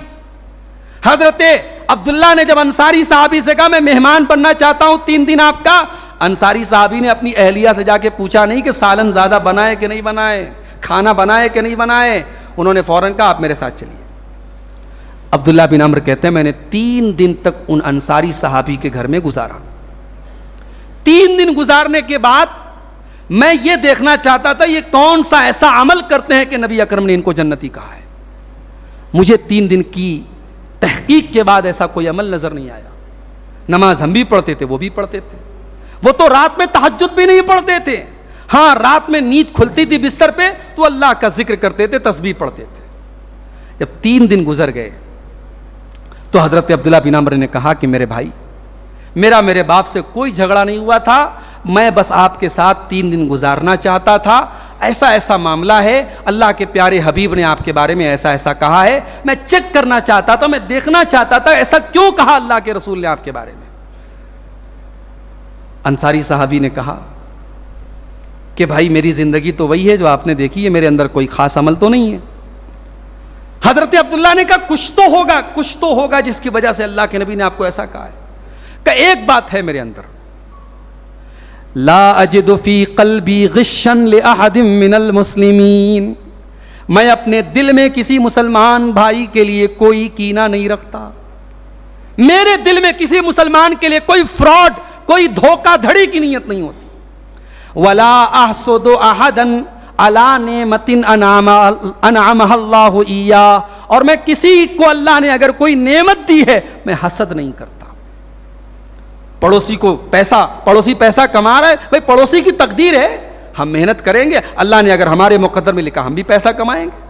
حضرت عبداللہ نے جب انصاری صحابی سے کہا میں مہمان بننا چاہتا ہوں 3 دن آپ کا، انصاری صحابی نے اپنی اہلیہ سے جا کے پوچھا نہیں کہ سالن زیادہ بنائے کہ نہیں بنائے، کھانا بنائے کہ نہیں بنائے. انہوں نے فوراً کہا آپ میرے ساتھ چلیے. عبداللہ بن عمرو کہتے ہیں میں نے 3 دن تک ان انصاری صحابی کے گھر میں گزارا. 3 دن گزارنے کے بعد میں یہ دیکھنا چاہتا تھا یہ کون سا ایسا عمل کرتے ہیں کہ نبی اکرم نے ان کو جنتی کہا ہے. مجھے 3 دن کی تحقیق کے بعد ایسا کوئی عمل نظر نہیں آیا. نماز ہم بھی پڑھتے تھے، وہ بھی پڑھتے تھے. وہ تو رات میں تہجد بھی نہیں پڑھتے تھے، ہاں رات میں نیند کھلتی تھی بستر پہ تو اللہ کا ذکر کرتے تھے، تسبیح پڑھتے تھے. جب 3 دن گزر گئے تو حضرت عبداللہ بن عمرو نے کہا کہ میرے بھائی، میرے باپ سے کوئی جھگڑا نہیں ہوا تھا، میں بس آپ کے ساتھ 3 دن گزارنا چاہتا تھا. ایسا معاملہ ہے، اللہ کے پیارے حبیب نے آپ کے بارے میں ایسا کہا ہے، میں چیک کرنا چاہتا تھا، میں دیکھنا چاہتا تھا ایسا کیوں کہا اللہ کے رسول نے آپ کے بارے میں. انصاری صحابی نے کہا کہ بھائی میری زندگی تو وہی ہے جو آپ نے دیکھی ہے, میرے اندر کوئی خاص عمل تو نہیں ہے. حضرت عبداللہ نے کہا کچھ تو ہوگا جس کی وجہ سے اللہ کے نبی نے آپ کو ایسا کہا ہے. کہ ایک بات ہے میرے اندر, لا اجد فی قلبی غشا لأحد من المسلمین, میں اپنے دل میں کسی مسلمان بھائی کے لیے کوئی کینہ نہیں رکھتا. میرے دل میں کسی مسلمان کے لیے کوئی فراڈ, کوئی دھوکہ دھڑی کی نیت نہیں ہوتی. ولا احسد احدا علی نعمت انعمها اللہ ایاہ, اور میں کسی کو اللہ نے اگر کوئی نعمت دی ہے میں حسد نہیں کرتا. پڑوسی پیسہ کما رہا ہے, بھائی پڑوسی کی تقدیر ہے, ہم محنت کریں گے, اللہ نے اگر ہمارے مقدر میں لکھا ہم بھی پیسہ کمائیں گے.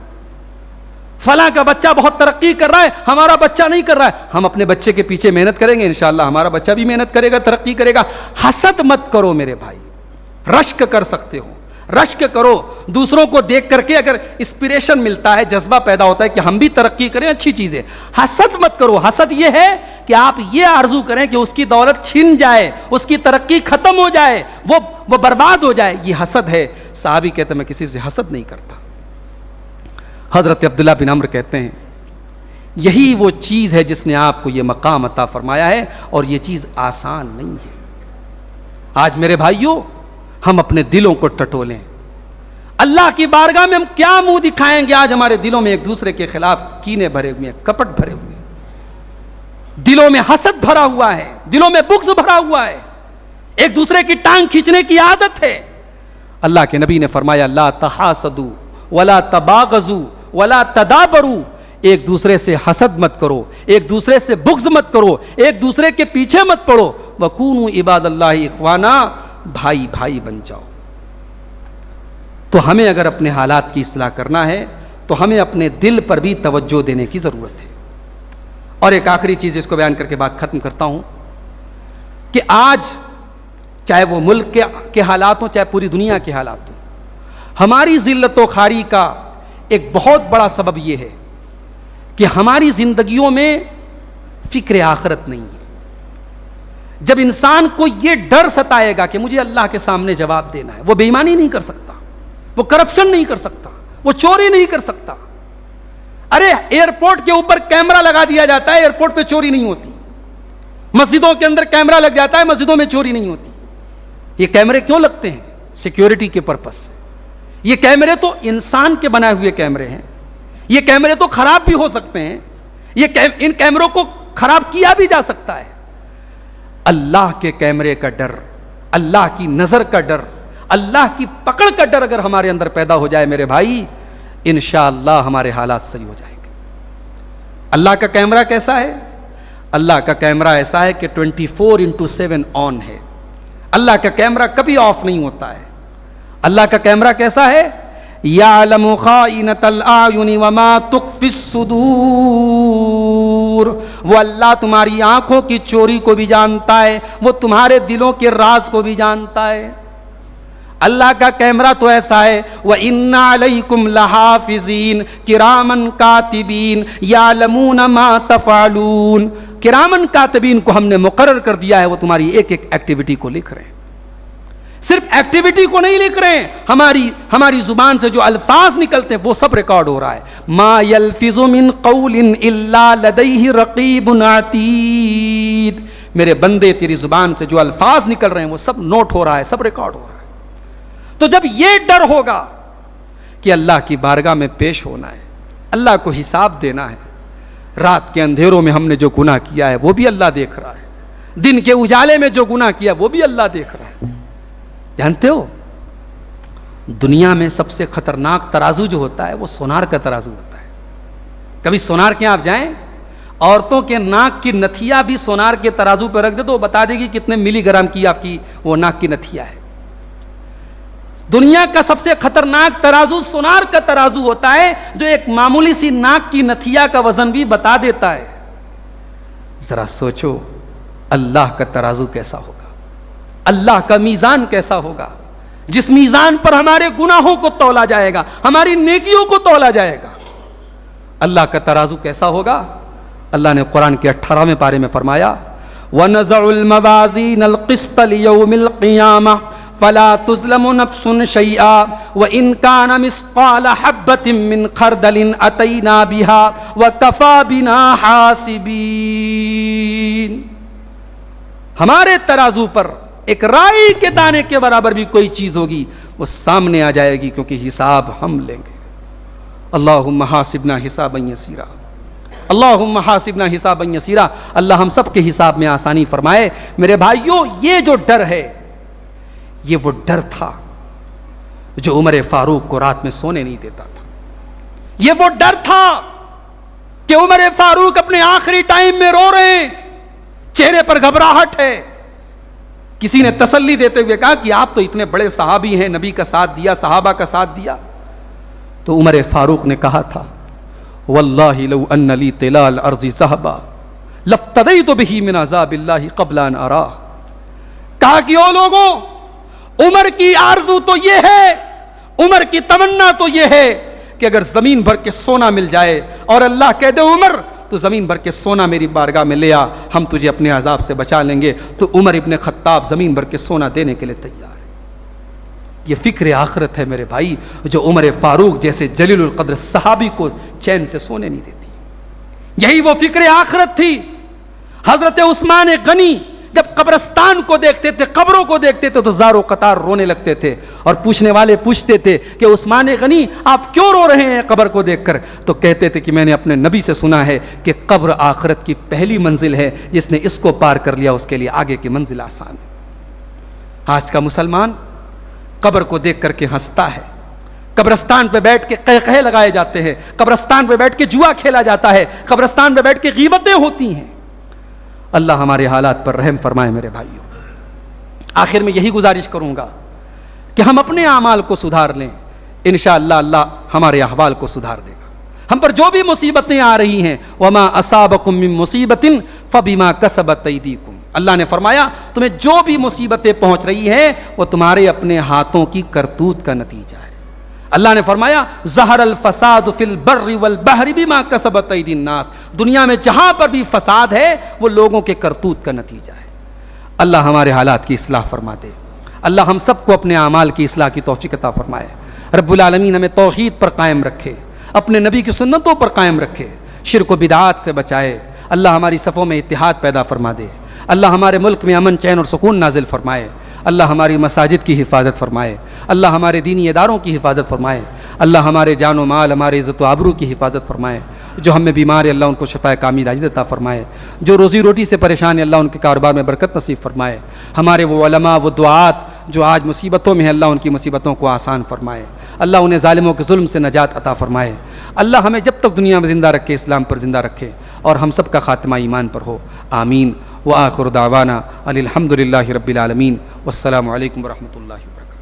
فلاں کا بچہ بہت ترقی کر رہا ہے, ہمارا بچہ نہیں کر رہا ہے, ہم اپنے بچے کے پیچھے محنت کریں گے, انشاءاللہ ہمارا بچہ بھی محنت کرے گا, ترقی کرے گا. حسد مت کرو میرے بھائی. رشک کر سکتے ہو, رشک کرو, دوسروں کو دیکھ کر کے اگر انسپریشن ملتا ہے, جذبہ پیدا ہوتا ہے کہ ہم بھی ترقی کریں, اچھی چیز ہے. حسد مت کرو. حسد یہ ہے کہ آپ یہ آرزو کریں کہ اس کی دولت چھن جائے, اس کی ترقی ختم ہو جائے, وہ برباد ہو جائے, یہ حسد ہے. صحابی کہتے ہیں میں کسی سے حسد نہیں کرتا. حضرت عبداللہ بن عمرو کہتے ہیں یہی وہ چیز ہے جس نے آپ کو یہ مقام عطا فرمایا ہے, اور یہ چیز آسان نہیں ہے. آج میرے بھائیوں ہم اپنے دلوں کو ٹٹولیں. اللہ کی بارگاہ میں ہم کیا منہ دکھائیں گے؟ آج ہمارے دلوں میں ایک دوسرے کے خلاف کینے بھرے ہوئے ہیں, کپٹ بھرے ہوئے ہیں, دلوں میں حسد بھرا ہوا ہے, دلوں میں بغض بھرا ہوا ہے, ایک دوسرے کی ٹانگ کھینچنے کی عادت ہے. اللہ کے نبی نے فرمایا لا تحاسدوا ولا تباغضوا ولا تدابروا, ایک دوسرے سے حسد مت کرو, ایک دوسرے سے بغض مت کرو, ایک دوسرے کے پیچھے مت پڑو. وکونوا عباد اللہ اخوانا, بھائی بھائی بن جاؤ. تو ہمیں اگر اپنے حالات کی اصلاح کرنا ہے تو ہمیں اپنے دل پر بھی توجہ دینے کی ضرورت ہے. اور ایک آخری چیز اس کو بیان کر کے بات ختم کرتا ہوں کہ آج چاہے وہ ملک کے حالات ہوں, چاہے پوری دنیا کے حالات ہوں, ہماری ذلت و خواری کا ایک بہت بڑا سبب یہ ہے کہ ہماری زندگیوں میں فکر آخرت نہیں ہے. جب انسان کو یہ ڈر ستائے گا کہ مجھے اللہ کے سامنے جواب دینا ہے, وہ بے ایمانی نہیں کر سکتا, وہ کرپشن نہیں کر سکتا, وہ چوری نہیں کر سکتا. ارے ایئرپورٹ کے اوپر کیمرہ لگا دیا جاتا ہے, ایئرپورٹ پہ چوری نہیں ہوتی. مسجدوں کے اندر کیمرہ لگ جاتا ہے, مسجدوں میں چوری نہیں ہوتی. یہ کیمرے کیوں لگتے ہیں؟ سیکیورٹی کے پرپس سے. یہ کیمرے تو انسان کے بنائے ہوئے کیمرے ہیں, یہ کیمرے تو خراب بھی ہو سکتے ہیں, ان کیمروں کو خراب کیا بھی جا سکتا ہے. اللہ کے کیمرے کا ڈر, اللہ کی نظر کا ڈر, اللہ کی پکڑ کا ڈر اگر ہمارے اندر پیدا ہو جائے میرے بھائی, انشاءاللہ ہمارے حالات صحیح ہو جائیں گے. اللہ کا کیمرہ کیسا ہے؟ اللہ کا کیمرہ ایسا ہے کہ 24/7 آن ہے. اللہ کا کیمرہ کبھی آف نہیں ہوتا ہے. اللہ کا کیمرہ کیسا ہے؟ یعلم خائنۃ الاعین وما تخفی الصدور, وہ اللہ تمہاری آنکھوں کی چوری کو بھی جانتا ہے, وہ تمہارے دلوں کے راز کو بھی جانتا ہے. اللہ کا کیمرہ تو ایسا ہے وَإِنَّ عَلَيْكُمْ لَحَافِظِينَ كِرَامًا كَاتِبِينَ يَعْلَمُونَ مَا تَفْعَلُونَ. کرامن کاتبین کو ہم نے مقرر کر دیا ہے, وہ تمہاری ایک ایک ایکٹیویٹی کو لکھ رہے ہیں. صرف ایکٹیویٹی کو نہیں لکھ رہے ہیں, ہماری زبان سے جو الفاظ نکلتے ہیں وہ سب ریکارڈ ہو رہا ہے. ما یلفظ من قول الا لدیہ رقیب عتید. میرے بندے تیری زبان سے جو الفاظ نکل رہے ہیں وہ سب نوٹ ہو رہا ہے, سب ریکارڈ ہو رہا ہے. تو جب یہ ڈر ہوگا کہ اللہ کی بارگاہ میں پیش ہونا ہے, اللہ کو حساب دینا ہے, رات کے اندھیروں میں ہم نے جو گناہ کیا ہے وہ بھی اللہ دیکھ رہا ہے, دن کے اجالے میں جو گناہ کیا وہ بھی اللہ دیکھ رہا ہے. جانتے ہو دنیا میں سب سے خطرناک ترازو جو ہوتا ہے وہ سونار کا ترازو ہوتا ہے. کبھی سونار کے آپ جائیں, عورتوں کے ناک کی نتھیا بھی سونار کے ترازو پہ رکھ دے تو وہ بتا دے گی کتنے ملی گرام کی آپ کی وہ ناک کی نتھیا ہے. دنیا کا سب سے خطرناک ترازو سونار کا ترازو ہوتا ہے, جو ایک معمولی سی ناک کی نتھیا کا وزن بھی بتا دیتا ہے. ذرا سوچو اللہ کا ترازو کیسا ہوگا, اللہ کا میزان کیسا ہوگا, جس میزان پر ہمارے گناہوں کو تولا جائے گا, ہماری نیکیوں کو تولا جائے گا. اللہ کا ترازو کیسا ہوگا؟ اللہ نے قرآن کے 18ویں پارے میں فرمایا وَنَزَعُ الْمَوَازِينَ الْقِسْطَ لِيَوْمِ الْقِيَامَةِ فَلَا تُظْلَمُ نَفْسٌ شَيْئًا وَإِنْ كَانَ مِثْقَالَ حَبَّةٍ مِّنْ خَرْدَلٍ أَتَيْنَا بِهَا وَكَفَى بِنَا حَاسِبِينَ. ہمارے ترازو پر ایک رائی کے دانے کے برابر بھی کوئی چیز ہوگی وہ سامنے آ جائے گی، کیونکہ حساب ہم لیں گے. اللہم حاسبنا حسابا یسیرا، اللہم حاسبنا حسابا یسیرا. اللہ ہم سب کے حساب میں آسانی فرمائے. میرے بھائیوں، یہ جو ڈر ہے یہ وہ ڈر تھا جو عمر فاروق کو رات میں سونے نہیں دیتا تھا. یہ وہ ڈر تھا کہ عمر فاروق اپنے آخری ٹائم میں رو رہے ہیں، چہرے پر گھبراہٹ ہے. کسی نے تسلی دیتے ہوئے کہا کہ آپ تو اتنے بڑے صحابی ہیں، نبی کا ساتھ دیا، صحابہ کا ساتھ دیا. تو عمر فاروق نے کہا تھا واللہ لو ان لی طلال الارض ذهبا لافتدیت به من عذاب اللہ قبل ان اراہ. کہا کہ او لوگوں، عمر کی آرزو تو یہ ہے، عمر کی تمنا تو یہ ہے کہ اگر زمین بھر کے سونا مل جائے اور اللہ کہہ دے عمر تو زمین بھر کے سونا میری بارگاہ میں لے آ، ہم تجھے اپنے عذاب سے بچا لیں گے. تو عمر ابن خطاب زمین بھر کے سونا دینے کے لیے تیار ہے. یہ فکر آخرت ہے میرے بھائی، جو عمر فاروق جیسے جلیل القدر صحابی کو چین سے سونے نہیں دیتی. یہی وہ فکر آخرت تھی. حضرت عثمان غنی جب قبرستان کو دیکھتے تھے، قبروں کو دیکھتے تھے تو زارو قطار رونے لگتے تھے، اور پوچھنے والے پوچھتے تھے کہ عثمان غنی آپ کیوں رو رہے ہیں قبر کو دیکھ کر؟ تو کہتے تھے کہ میں نے اپنے نبی سے سنا ہے کہ قبر آخرت کی پہلی منزل ہے، جس نے اس کو پار کر لیا اس کے لیے آگے کی منزل آسان ہے. آج کا مسلمان قبر کو دیکھ کر کے ہنستا ہے، قبرستان پہ بیٹھ کے قہقہے لگائے جاتے ہیں، قبرستان پہ بیٹھ کے جوا کھیلا جاتا ہے، قبرستان پہ بیٹھ کے غیبتیں ہوتی ہیں. اللہ ہمارے حالات پر رحم فرمائے میرے بھائیوں. آخر میں یہی گزارش کروں گا کہ ہم اپنے اعمال کو سدھار لیں، انشاءاللہ اللہ ہمارے احوال کو سدھار دے گا. ہم پر جو بھی مصیبتیں آ رہی ہیں وما اصابکم من مصیبت فبما کسبت ایدیکم، اللہ نے فرمایا تمہیں جو بھی مصیبتیں پہنچ رہی ہیں وہ تمہارے اپنے ہاتھوں کی کرتوت کا نتیجہ ہے. اللہ نے فرمایا ظہر الفساد فی البر والبحر بما کسبت ایدی الناس، دنیا میں جہاں پر بھی فساد ہے وہ لوگوں کے کرتوت کا نتیجہ ہے. اللہ ہمارے حالات کی اصلاح فرما دے. اللہ ہم سب کو اپنے اعمال کی اصلاح کی توفیق عطا فرمائے. رب العالمین ہمیں توحید پر قائم رکھے، اپنے نبی کی سنتوں پر قائم رکھے، شرک و بدعات سے بچائے. اللہ ہماری صفوں میں اتحاد پیدا فرما دے. اللہ ہمارے ملک میں امن چین اور سکون نازل فرمائے. اللہ ہماری مساجد کی حفاظت فرمائے. اللہ ہمارے دینی اداروں کی حفاظت فرمائے. اللہ ہمارے جان و مال، ہمارے عزت و آبرو کی حفاظت فرمائے. جو ہم میں بیمار ہے اللہ ان کو شفائے کامل عاجل عطا فرمائے. جو روزی روٹی سے پریشان ہے اللہ ان کے کاروبار میں برکت نصیب فرمائے. ہمارے وہ علماء، وہ دعات جو آج مصیبتوں میں ہیں اللہ ان کی مصیبتوں کو آسان فرمائے. اللہ انہیں ظالموں کے ظلم سے نجات عطا فرمائے. اللہ ہمیں جب تک دنیا میں زندہ رکھے اسلام پر زندہ رکھے اور ہم سب کا خاتمہ ایمان پر ہو. آمین. وآخر دعوانا ان الحمد للہ رب العالمین والسلام علیکم ورحمۃ اللہ وبرکاتہ.